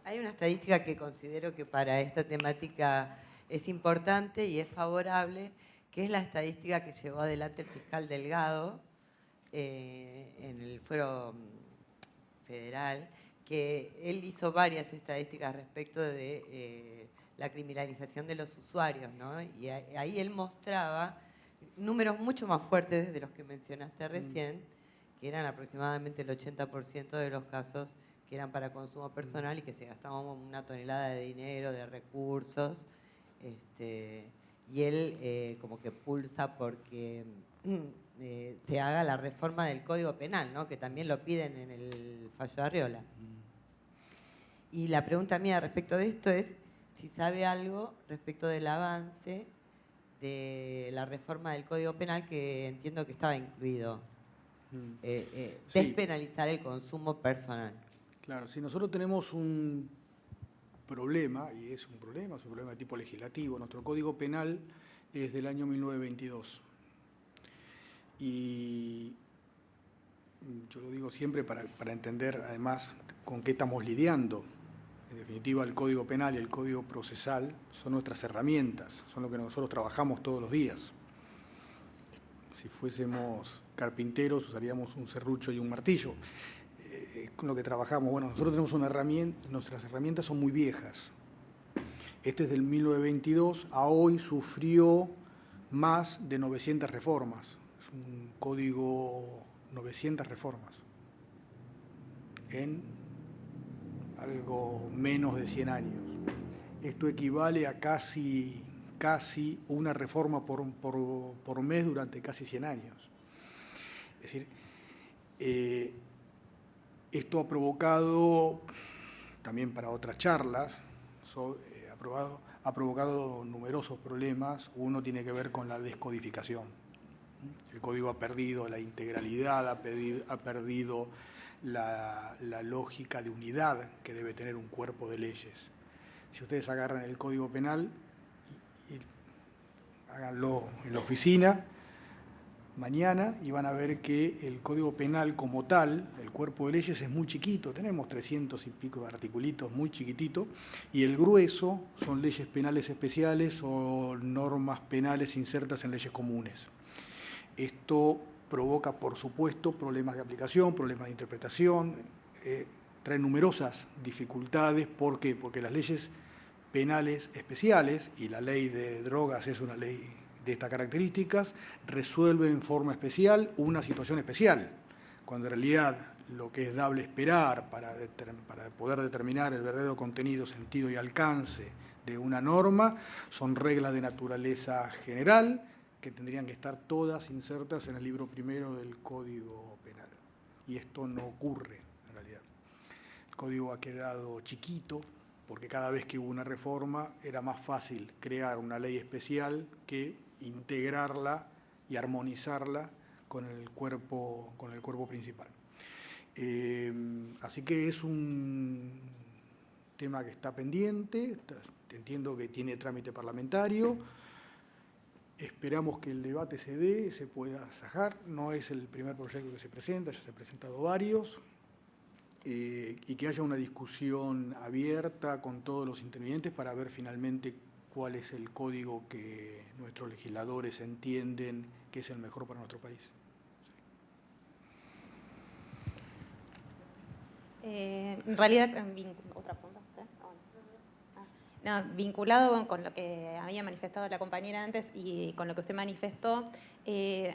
hay una estadística que considero que para esta temática es importante y es favorable, que es la estadística que llevó adelante el fiscal Delgado en el fuero federal, que él hizo varias estadísticas respecto de la criminalización de los usuarios, ¿no? Y ahí él mostraba números mucho más fuertes de los que mencionaste recién, que eran aproximadamente el 80% de los casos que eran para consumo personal y que se gastaban una tonelada de dinero, de recursos. Y él como que pulsa porque se haga la reforma del Código Penal, ¿no? Que también lo piden en el fallo de Arriola. Y la pregunta mía respecto de esto es si sabe algo respecto del avance de la reforma del Código Penal, que entiendo que estaba incluido, despenalizar el consumo personal. Claro, si nosotros tenemos un problema, y es un problema de tipo legislativo, nuestro Código Penal es del año 1922. Y yo lo digo siempre para entender además con qué estamos lidiando. En definitiva, el Código Penal y el Código Procesal son nuestras herramientas, son lo que nosotros trabajamos todos los días. Si fuésemos carpinteros, usaríamos un serrucho y un martillo. Con lo que trabajamos, bueno, nosotros tenemos una herramienta, nuestras herramientas son muy viejas. Este es del 1922, a hoy sufrió más de 900 reformas. Es un código 900 reformas en algo menos de 100 años. Esto equivale a casi una reforma por mes durante casi 100 años. Es decir, esto ha provocado, también para otras charlas, ha provocado numerosos problemas. Uno tiene que ver con la descodificación. El código ha perdido la integralidad, ha perdido la lógica de unidad que debe tener un cuerpo de leyes. Si ustedes agarran el Código Penal y háganlo en la oficina mañana y van a ver que el Código Penal como tal, el cuerpo de leyes es muy chiquito, tenemos 300 y pico de articulitos, muy chiquitito, y el grueso son leyes penales especiales o normas penales insertas en leyes comunes. Esto provoca, por supuesto, problemas de aplicación, problemas de interpretación, trae numerosas dificultades. ¿Por qué? Porque las leyes penales especiales, y la ley de drogas es una ley de estas características, resuelve en forma especial una situación especial, cuando en realidad lo que es dable esperar para poder determinar el verdadero contenido, sentido y alcance de una norma son reglas de naturaleza general que tendrían que estar todas insertas en el libro primero del Código Penal. Y esto no ocurre en realidad. El código ha quedado chiquito, porque cada vez que hubo una reforma era más fácil crear una ley especial que integrarla y armonizarla con el cuerpo principal. Así que es un tema que está pendiente, entiendo que tiene trámite parlamentario, esperamos que el debate se dé, se pueda sajar, no es el primer proyecto que se presenta, ya se han presentado varios, y que haya una discusión abierta con todos los intervinientes para ver finalmente cuál es el código que nuestros legisladores entienden que es el mejor para nuestro país. En realidad, otra pregunta. No, vinculado con lo que había manifestado la compañera antes y con lo que usted manifestó,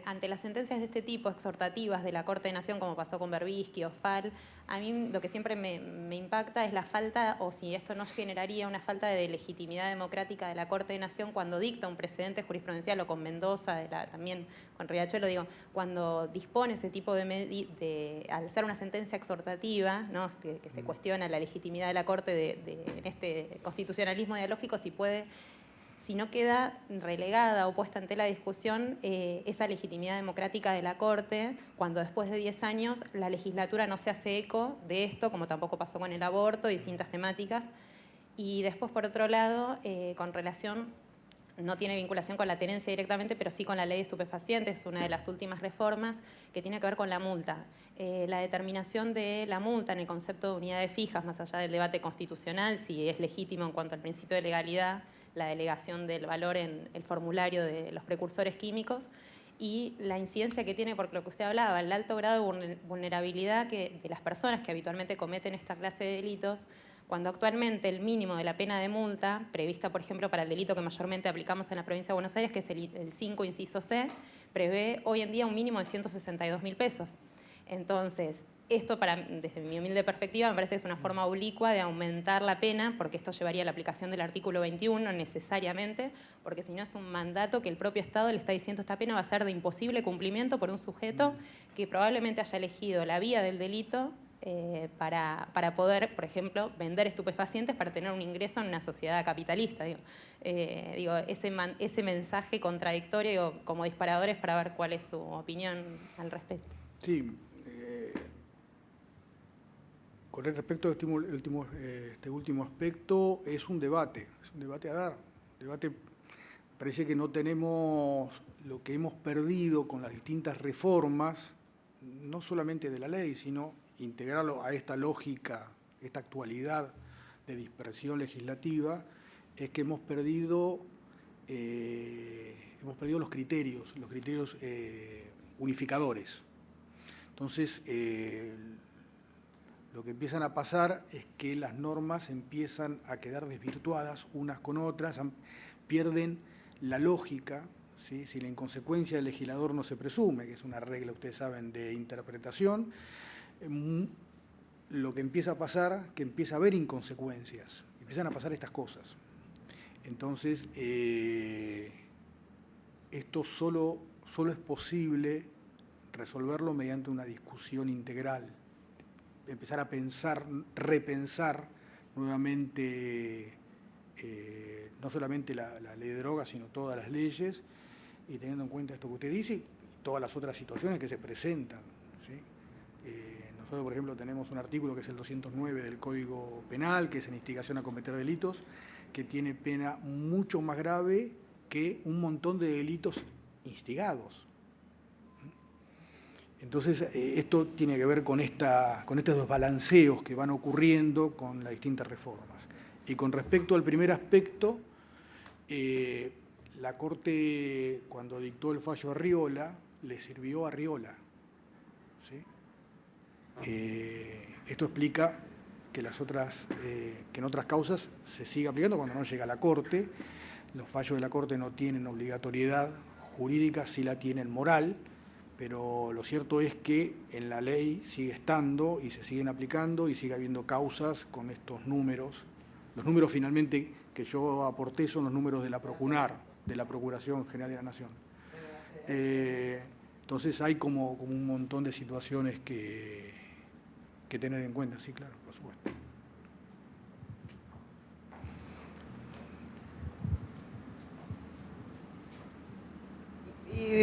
ante las sentencias de este tipo, exhortativas de la Corte de Nación, como pasó con Berbisky o Fall, a mí lo que siempre me impacta es la falta, o si esto no generaría una falta de legitimidad democrática de la Corte de Nación cuando dicta un precedente jurisprudencial, o con Mendoza, también con Riachuelo, digo, cuando dispone ese tipo al ser una sentencia exhortativa, ¿no?, que se cuestiona la legitimidad de la Corte en este constitucionalismo dialógico, si no queda relegada o puesta ante la discusión esa legitimidad democrática de la Corte, cuando después de 10 años la legislatura no se hace eco de esto, como tampoco pasó con el aborto y distintas temáticas. Y después, por otro lado, con relación, no tiene vinculación con la tenencia directamente, pero sí con la ley de estupefacientes, una de las últimas reformas que tiene que ver con la multa. La determinación de la multa en el concepto de unidades fijas, más allá del debate constitucional, si es legítimo en cuanto al principio de legalidad, la delegación del valor en el formulario de los precursores químicos, y la incidencia que tiene, porque lo que usted hablaba, el alto grado de vulnerabilidad de las personas que habitualmente cometen esta clase de delitos, cuando actualmente el mínimo de la pena de multa, prevista por ejemplo para el delito que mayormente aplicamos en la provincia de Buenos Aires, que es el 5 inciso C, prevé hoy en día un mínimo de 162.000 pesos. Entonces, esto desde mi humilde perspectiva me parece que es una forma oblicua de aumentar la pena, porque esto llevaría a la aplicación del artículo 21 necesariamente, porque si no es un mandato que el propio Estado le está diciendo esta pena va a ser de imposible cumplimiento por un sujeto que probablemente haya elegido la vía del delito para poder, por ejemplo, vender estupefacientes para tener un ingreso en una sociedad capitalista. Ese mensaje contradictorio como disparadores para ver cuál es su opinión al respecto. Sí. Con respecto a este último aspecto, es un debate a dar. Parece que no tenemos lo que hemos perdido con las distintas reformas, no solamente de la ley, sino integrarlo a esta lógica, esta actualidad de dispersión legislativa, es que hemos perdido los criterios unificadores. Entonces, lo que empiezan a pasar es que las normas empiezan a quedar desvirtuadas unas con otras, pierden la lógica, ¿sí? Si la inconsecuencia del legislador no se presume, que es una regla, ustedes saben, de interpretación, lo que empieza a pasar, que empieza a haber inconsecuencias, empiezan a pasar estas cosas. Entonces, esto solo es posible resolverlo mediante una discusión integral, empezar a repensar nuevamente no solamente la ley de drogas, sino todas las leyes, y teniendo en cuenta esto que usted dice y todas las otras situaciones que se presentan, ¿sí? Nosotros, por ejemplo, tenemos un artículo que es el 209 del Código Penal, que es en instigación a cometer delitos, que tiene pena mucho más grave que un montón de delitos instigados. Entonces, esto tiene que ver con estos desbalanceos que van ocurriendo con las distintas reformas. Y con respecto al primer aspecto, la Corte, cuando dictó el fallo Arriola, le sirvió a Arriola. ¿Sí? Esto explica que que en otras causas se sigue aplicando cuando no llega a la Corte. Los fallos de la Corte no tienen obligatoriedad jurídica, sí la tienen moral, pero lo cierto es que en la ley sigue estando y se siguen aplicando y sigue habiendo causas con estos números. Los números finalmente que yo aporté son los números de la Procunar, de la Procuración General de la Nación. Entonces hay como un montón de situaciones que tener en cuenta, sí, claro, por supuesto. Y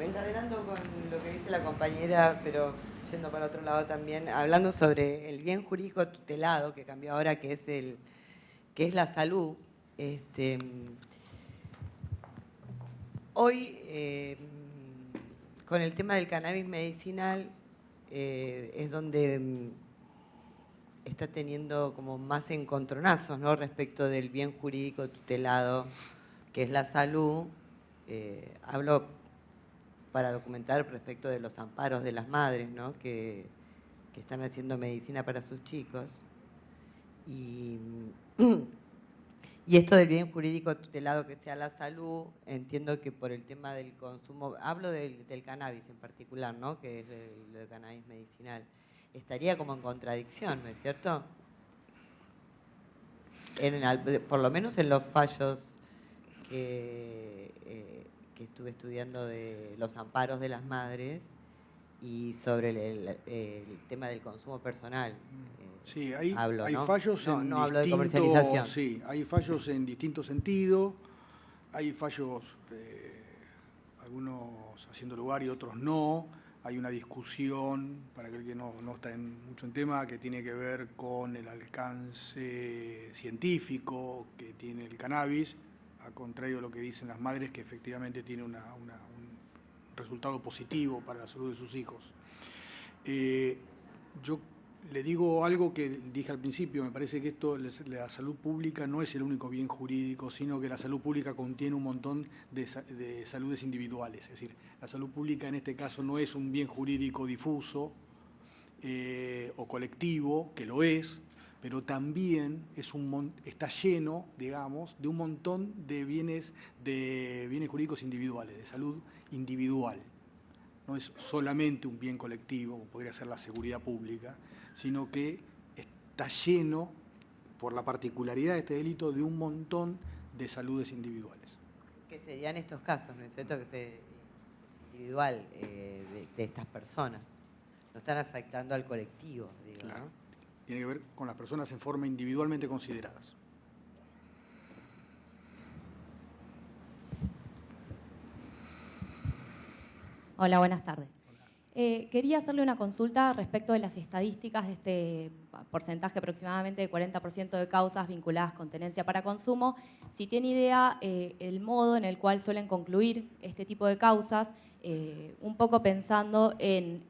encadenando con lo que dice la compañera, pero yendo para otro lado también, hablando sobre el bien jurídico tutelado que cambió ahora, que es la salud. Hoy, con el tema del cannabis medicinal, es donde está teniendo como más encontronazos, ¿no?, respecto del bien jurídico tutelado, que es la salud. Hablo para documentar respecto de los amparos de las madres, ¿no?, que están haciendo medicina para sus chicos. Y esto del bien jurídico tutelado que sea la salud, entiendo que por el tema del consumo, hablo del cannabis en particular, ¿no?, que es el cannabis medicinal, estaría como en contradicción, ¿no es cierto? Por lo menos en los fallos que estuve estudiando de los amparos de las madres y sobre el tema del consumo personal. Sí, hay ¿no? fallos no hablo de comercialización. Sí, hay fallos en distintos sentidos, hay fallos, algunos haciendo lugar y otros no. Hay una discusión, para aquel que no está mucho en tema, que tiene que ver con el alcance científico que tiene el cannabis, a contrario de lo que dicen las madres, que efectivamente tiene un resultado positivo para la salud de sus hijos. Yo le digo algo que dije al principio, me parece que la salud pública no es el único bien jurídico, sino que la salud pública contiene un montón de saludes individuales. Es decir, la salud pública en este caso no es un bien jurídico difuso o colectivo, que lo es, pero también está lleno, digamos, de un montón de bienes jurídicos individuales, de salud individual. No es solamente un bien colectivo, como podría ser la seguridad pública, sino que está lleno, por la particularidad de este delito, de un montón de saludes individuales. Que serían estos casos, ¿no es cierto?, que es individual de estas personas. No están afectando al colectivo, digo, claro, ¿no? Tiene que ver con las personas en forma individualmente consideradas. Hola, buenas tardes. Quería hacerle una consulta respecto de las estadísticas de este porcentaje aproximadamente de 40% de causas vinculadas con tenencia para consumo. Si tiene idea el modo en el cual suelen concluir este tipo de causas, un poco pensando en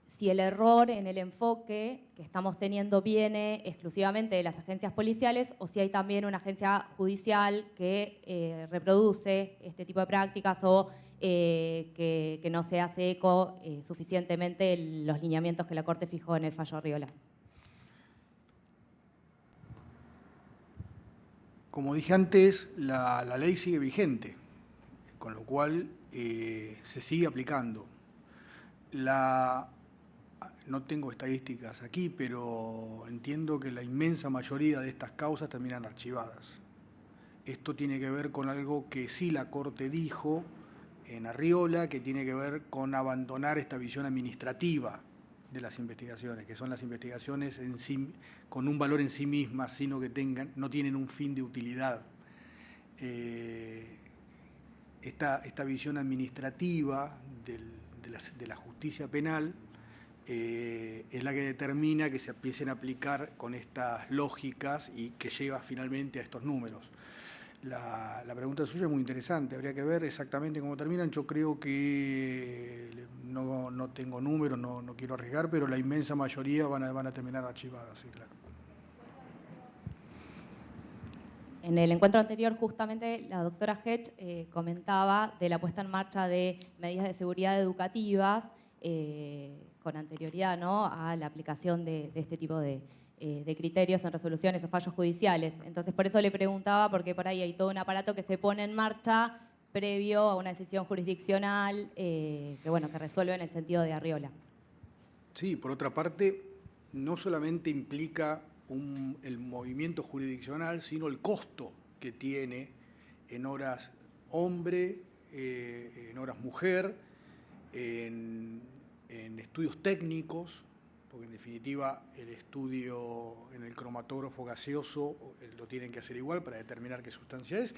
si el error en el enfoque que estamos teniendo viene exclusivamente de las agencias policiales o si hay también una agencia judicial que reproduce este tipo de prácticas o que no se hace eco suficientemente los lineamientos que la Corte fijó en el fallo Arriola. Como dije antes, la ley sigue vigente, con lo cual se sigue aplicando. No tengo estadísticas aquí, pero entiendo que la inmensa mayoría de estas causas terminan archivadas. Esto tiene que ver con algo que sí la Corte dijo en Arriola, que tiene que ver con abandonar esta visión administrativa de las investigaciones, que son las investigaciones en sí, con un valor en sí mismas, sino que no tienen un fin de utilidad. Esta visión administrativa de la justicia penal es la que determina que se empiecen a aplicar con estas lógicas y que lleva finalmente a estos números. La pregunta suya es muy interesante, habría que ver exactamente cómo terminan. Yo creo que no tengo números, no quiero arriesgar, pero la inmensa mayoría van a terminar archivadas, sí, claro. En el encuentro anterior, justamente, la doctora Hedge comentaba de la puesta en marcha de medidas de seguridad educativas con anterioridad, ¿no?, a la aplicación de este tipo de criterios en resoluciones o fallos judiciales. Entonces, por eso le preguntaba, porque por ahí hay todo un aparato que se pone en marcha previo a una decisión jurisdiccional que resuelve en el sentido de Arriola. Sí, por otra parte, no solamente implica el movimiento jurisdiccional, sino el costo que tiene en horas hombre, en horas mujer, en estudios técnicos, porque en definitiva el estudio en el cromatógrafo gaseoso lo tienen que hacer igual para determinar qué sustancia es,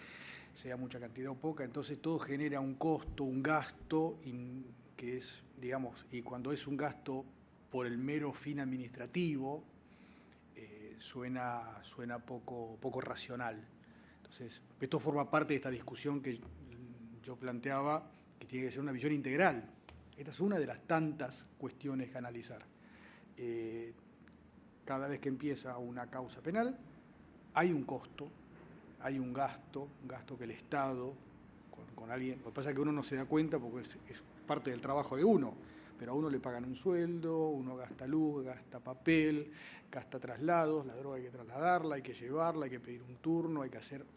sea mucha cantidad o poca, entonces todo genera un costo, un gasto, que es, digamos, y cuando es un gasto por el mero fin administrativo, suena poco racional. Entonces, esto forma parte de esta discusión que yo planteaba, que tiene que ser una visión integral. Esta es una de las tantas cuestiones que analizar. Cada vez que empieza una causa penal, hay un costo, hay un gasto que el Estado, con alguien, lo que pasa es que uno no se da cuenta porque es parte del trabajo de uno, pero a uno le pagan un sueldo, uno gasta luz, gasta papel, gasta traslados, la droga hay que trasladarla, hay que llevarla, hay que pedir un turno,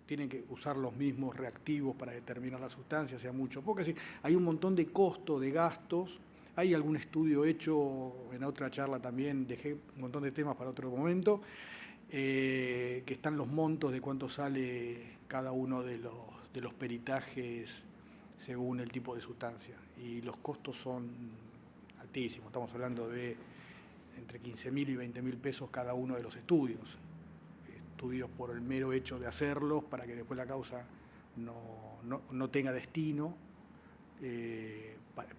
tienen que usar los mismos reactivos para determinar la sustancia, sea mucho o poco, así, hay un montón de costos, de gastos. Hay algún estudio hecho, en otra charla también, dejé un montón de temas para otro momento, que están los montos de cuánto sale cada uno de los peritajes según el tipo de sustancia. Y los costos son altísimos, estamos hablando de entre 15.000 y 20.000 pesos cada uno de los estudios. Estudios por el mero hecho de hacerlos para que después la causa no tenga destino.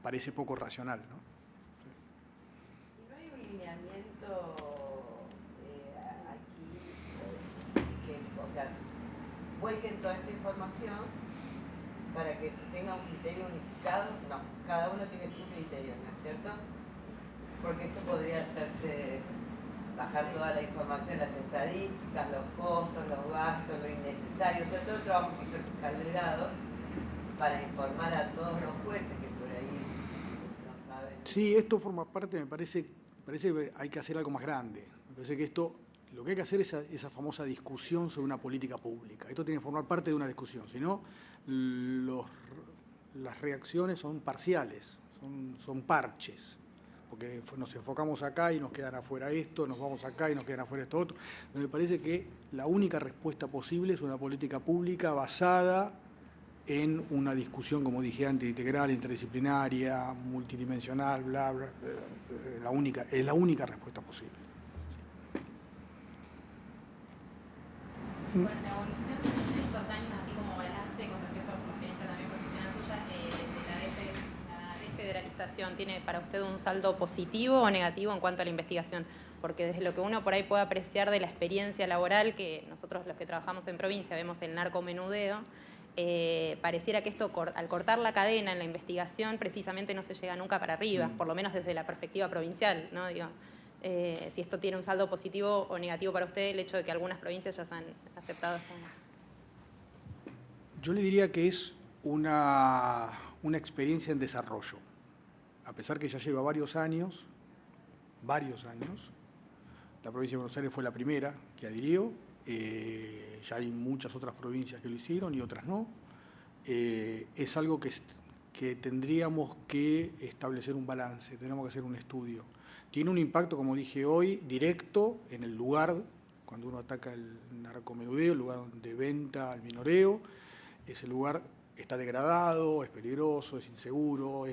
Parece poco racional, ¿no? ¿Y no hay un lineamiento aquí que, vuelquen toda esta información para que se tenga un criterio unificado? No, cada uno tiene su criterio, ¿no es cierto? Porque esto podría hacerse, bajar toda la información, las estadísticas, los costos, los gastos, lo innecesario, todo el trabajo que hizo el fiscal Delgado para informar a todos los jueces que por ahí no saben. Sí, esto forma parte, me parece que hay que hacer algo más grande. Me parece que lo que hay que hacer es esa famosa discusión sobre una política pública. Esto tiene que formar parte de una discusión, si no, las reacciones son parciales, son parches, porque nos enfocamos acá y nos quedan afuera esto, nos vamos acá y nos quedan afuera esto otro. Me parece que la única respuesta posible es una política pública basada en una discusión, como dije antes, integral, interdisciplinaria, multidimensional, bla, bla, es la única respuesta posible. Bueno, la evolución de estos años, así como balance con respecto a la experiencia también profesional suya, la desfederalización, ¿tiene para usted un saldo positivo o negativo en cuanto a la investigación? Porque desde lo que uno por ahí puede apreciar de la experiencia laboral, que nosotros los que trabajamos en provincia vemos el narcomenudeo, pareciera que esto, al cortar la cadena en la investigación, precisamente no se llega nunca para arriba, por lo menos desde la perspectiva provincial, ¿no? Digo, si esto tiene un saldo positivo o negativo para usted, el hecho de que algunas provincias ya se han aceptado esta. Yo le diría que es una experiencia en desarrollo, a pesar que ya lleva varios años, la provincia de Buenos Aires fue la primera que adhirió. Ya hay muchas otras provincias que lo hicieron y otras no. Es algo que tendríamos que establecer un balance, tenemos que hacer un estudio. Tiene un impacto, como dije hoy, directo en el lugar, cuando uno ataca el narcomenudeo, el lugar de venta al minoreo. Ese lugar está degradado, es peligroso, es inseguro,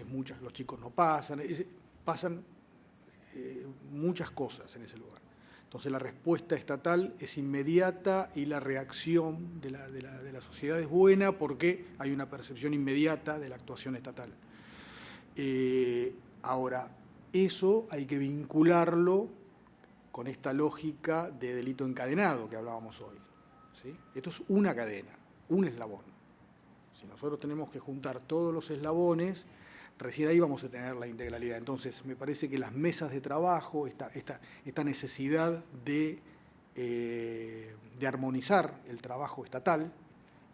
los chicos no pasan, pasan muchas cosas en ese lugar. Entonces la respuesta estatal es inmediata y la reacción de la sociedad es buena porque hay una percepción inmediata de la actuación estatal. Ahora, eso hay que vincularlo con esta lógica de delito encadenado que hablábamos hoy, ¿sí? Esto es una cadena, un eslabón. Si nosotros tenemos que juntar todos los eslabones, recién ahí vamos a tener la integralidad. Entonces, me parece que las mesas de trabajo, esta necesidad de armonizar el trabajo estatal,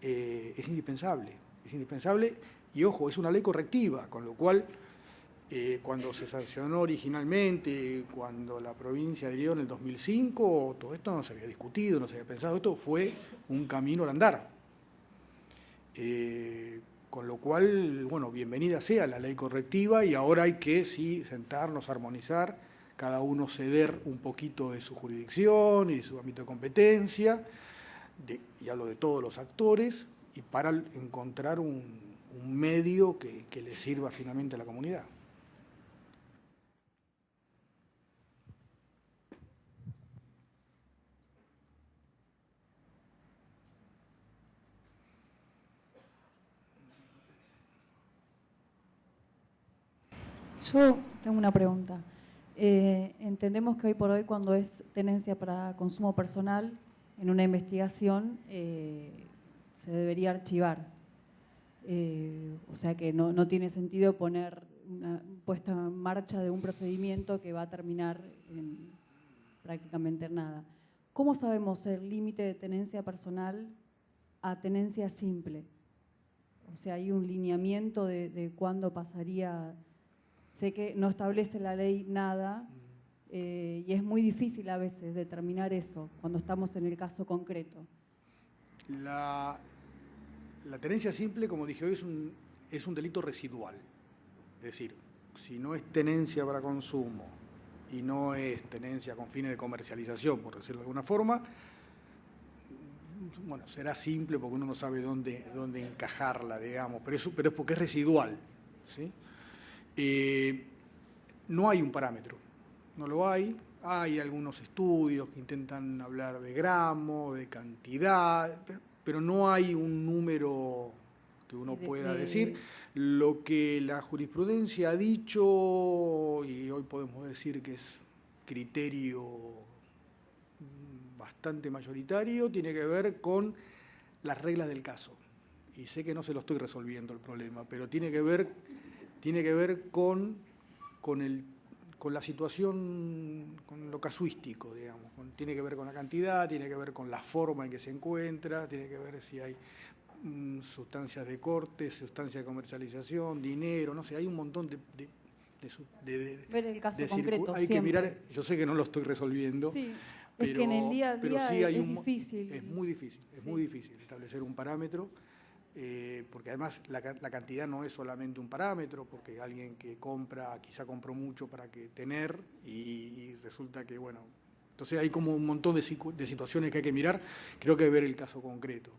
es indispensable. Es indispensable y, ojo, es una ley correctiva, con lo cual, cuando se sancionó originalmente, cuando la provincia adhirió en el 2005, todo esto no se había discutido, no se había pensado, esto fue un camino al andar. Con lo cual, bueno, bienvenida sea la ley correctiva y ahora hay que, sí, sentarnos, armonizar, cada uno ceder un poquito de su jurisdicción y de su ámbito de competencia, y hablo de todos los actores, y para encontrar un medio que le sirva finalmente a la comunidad. Yo tengo una pregunta. Entendemos que hoy por hoy, cuando es tenencia para consumo personal, en una investigación se debería archivar. O sea que no tiene sentido poner una puesta en marcha de un procedimiento que va a terminar prácticamente en nada. ¿Cómo sabemos el límite de tenencia personal a tenencia simple? O sea, ¿hay un lineamiento de cuándo pasaría? Sé que no establece la ley nada y es muy difícil a veces determinar eso cuando estamos en el caso concreto. La tenencia simple, como dije hoy, es un delito residual. Es decir, si no es tenencia para consumo y no es tenencia con fines de comercialización, por decirlo de alguna forma, bueno, será simple porque uno no sabe dónde encajarla, digamos, pero es porque es residual, ¿sí? No hay un parámetro, no lo hay. Hay algunos estudios que intentan hablar de gramo, de cantidad, pero no hay un número que uno pueda decir. Lo que la jurisprudencia ha dicho, y hoy podemos decir que es criterio bastante mayoritario, tiene que ver con las reglas del caso. Y sé que no se lo estoy resolviendo el problema, pero tiene que ver con la situación, con lo casuístico, digamos. Tiene que ver con la cantidad, tiene que ver con la forma en que se encuentra, tiene que ver si hay sustancias de corte, sustancias de comercialización, dinero, no sé, hay un montón de ver el caso concreto, hay que mirar, yo sé que no lo estoy resolviendo, sí, pero, es que en el día a día sí es difícil. Es muy difícil establecer un parámetro. Porque además la cantidad no es solamente un parámetro, porque alguien que compra, quizá compró mucho para que tener, y resulta que, bueno, entonces hay como un montón de situaciones que hay que mirar, creo que ver el caso concreto,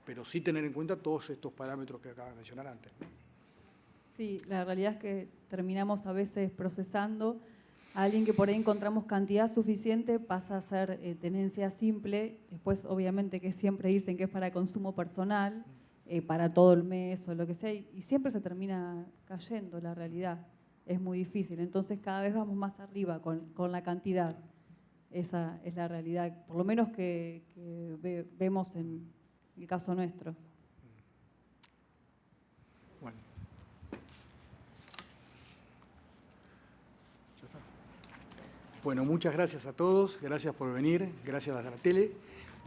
pero sí tener en cuenta todos estos parámetros que acaba de mencionar antes, ¿no? Sí, la realidad es que terminamos a veces procesando a alguien que por ahí encontramos cantidad suficiente, pasa a ser tenencia simple, después obviamente que siempre dicen que es para consumo personal, para todo el mes o lo que sea, y siempre se termina cayendo la realidad. Es muy difícil, entonces cada vez vamos más arriba con la cantidad. Esa es la realidad, por lo menos que vemos en el caso nuestro. Bueno. Ya está. Bueno, muchas gracias a todos, gracias por venir, gracias a la tele.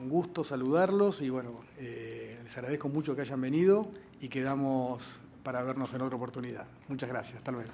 Un gusto saludarlos y bueno, les agradezco mucho que hayan venido y quedamos para vernos en otra oportunidad. Muchas gracias, hasta luego.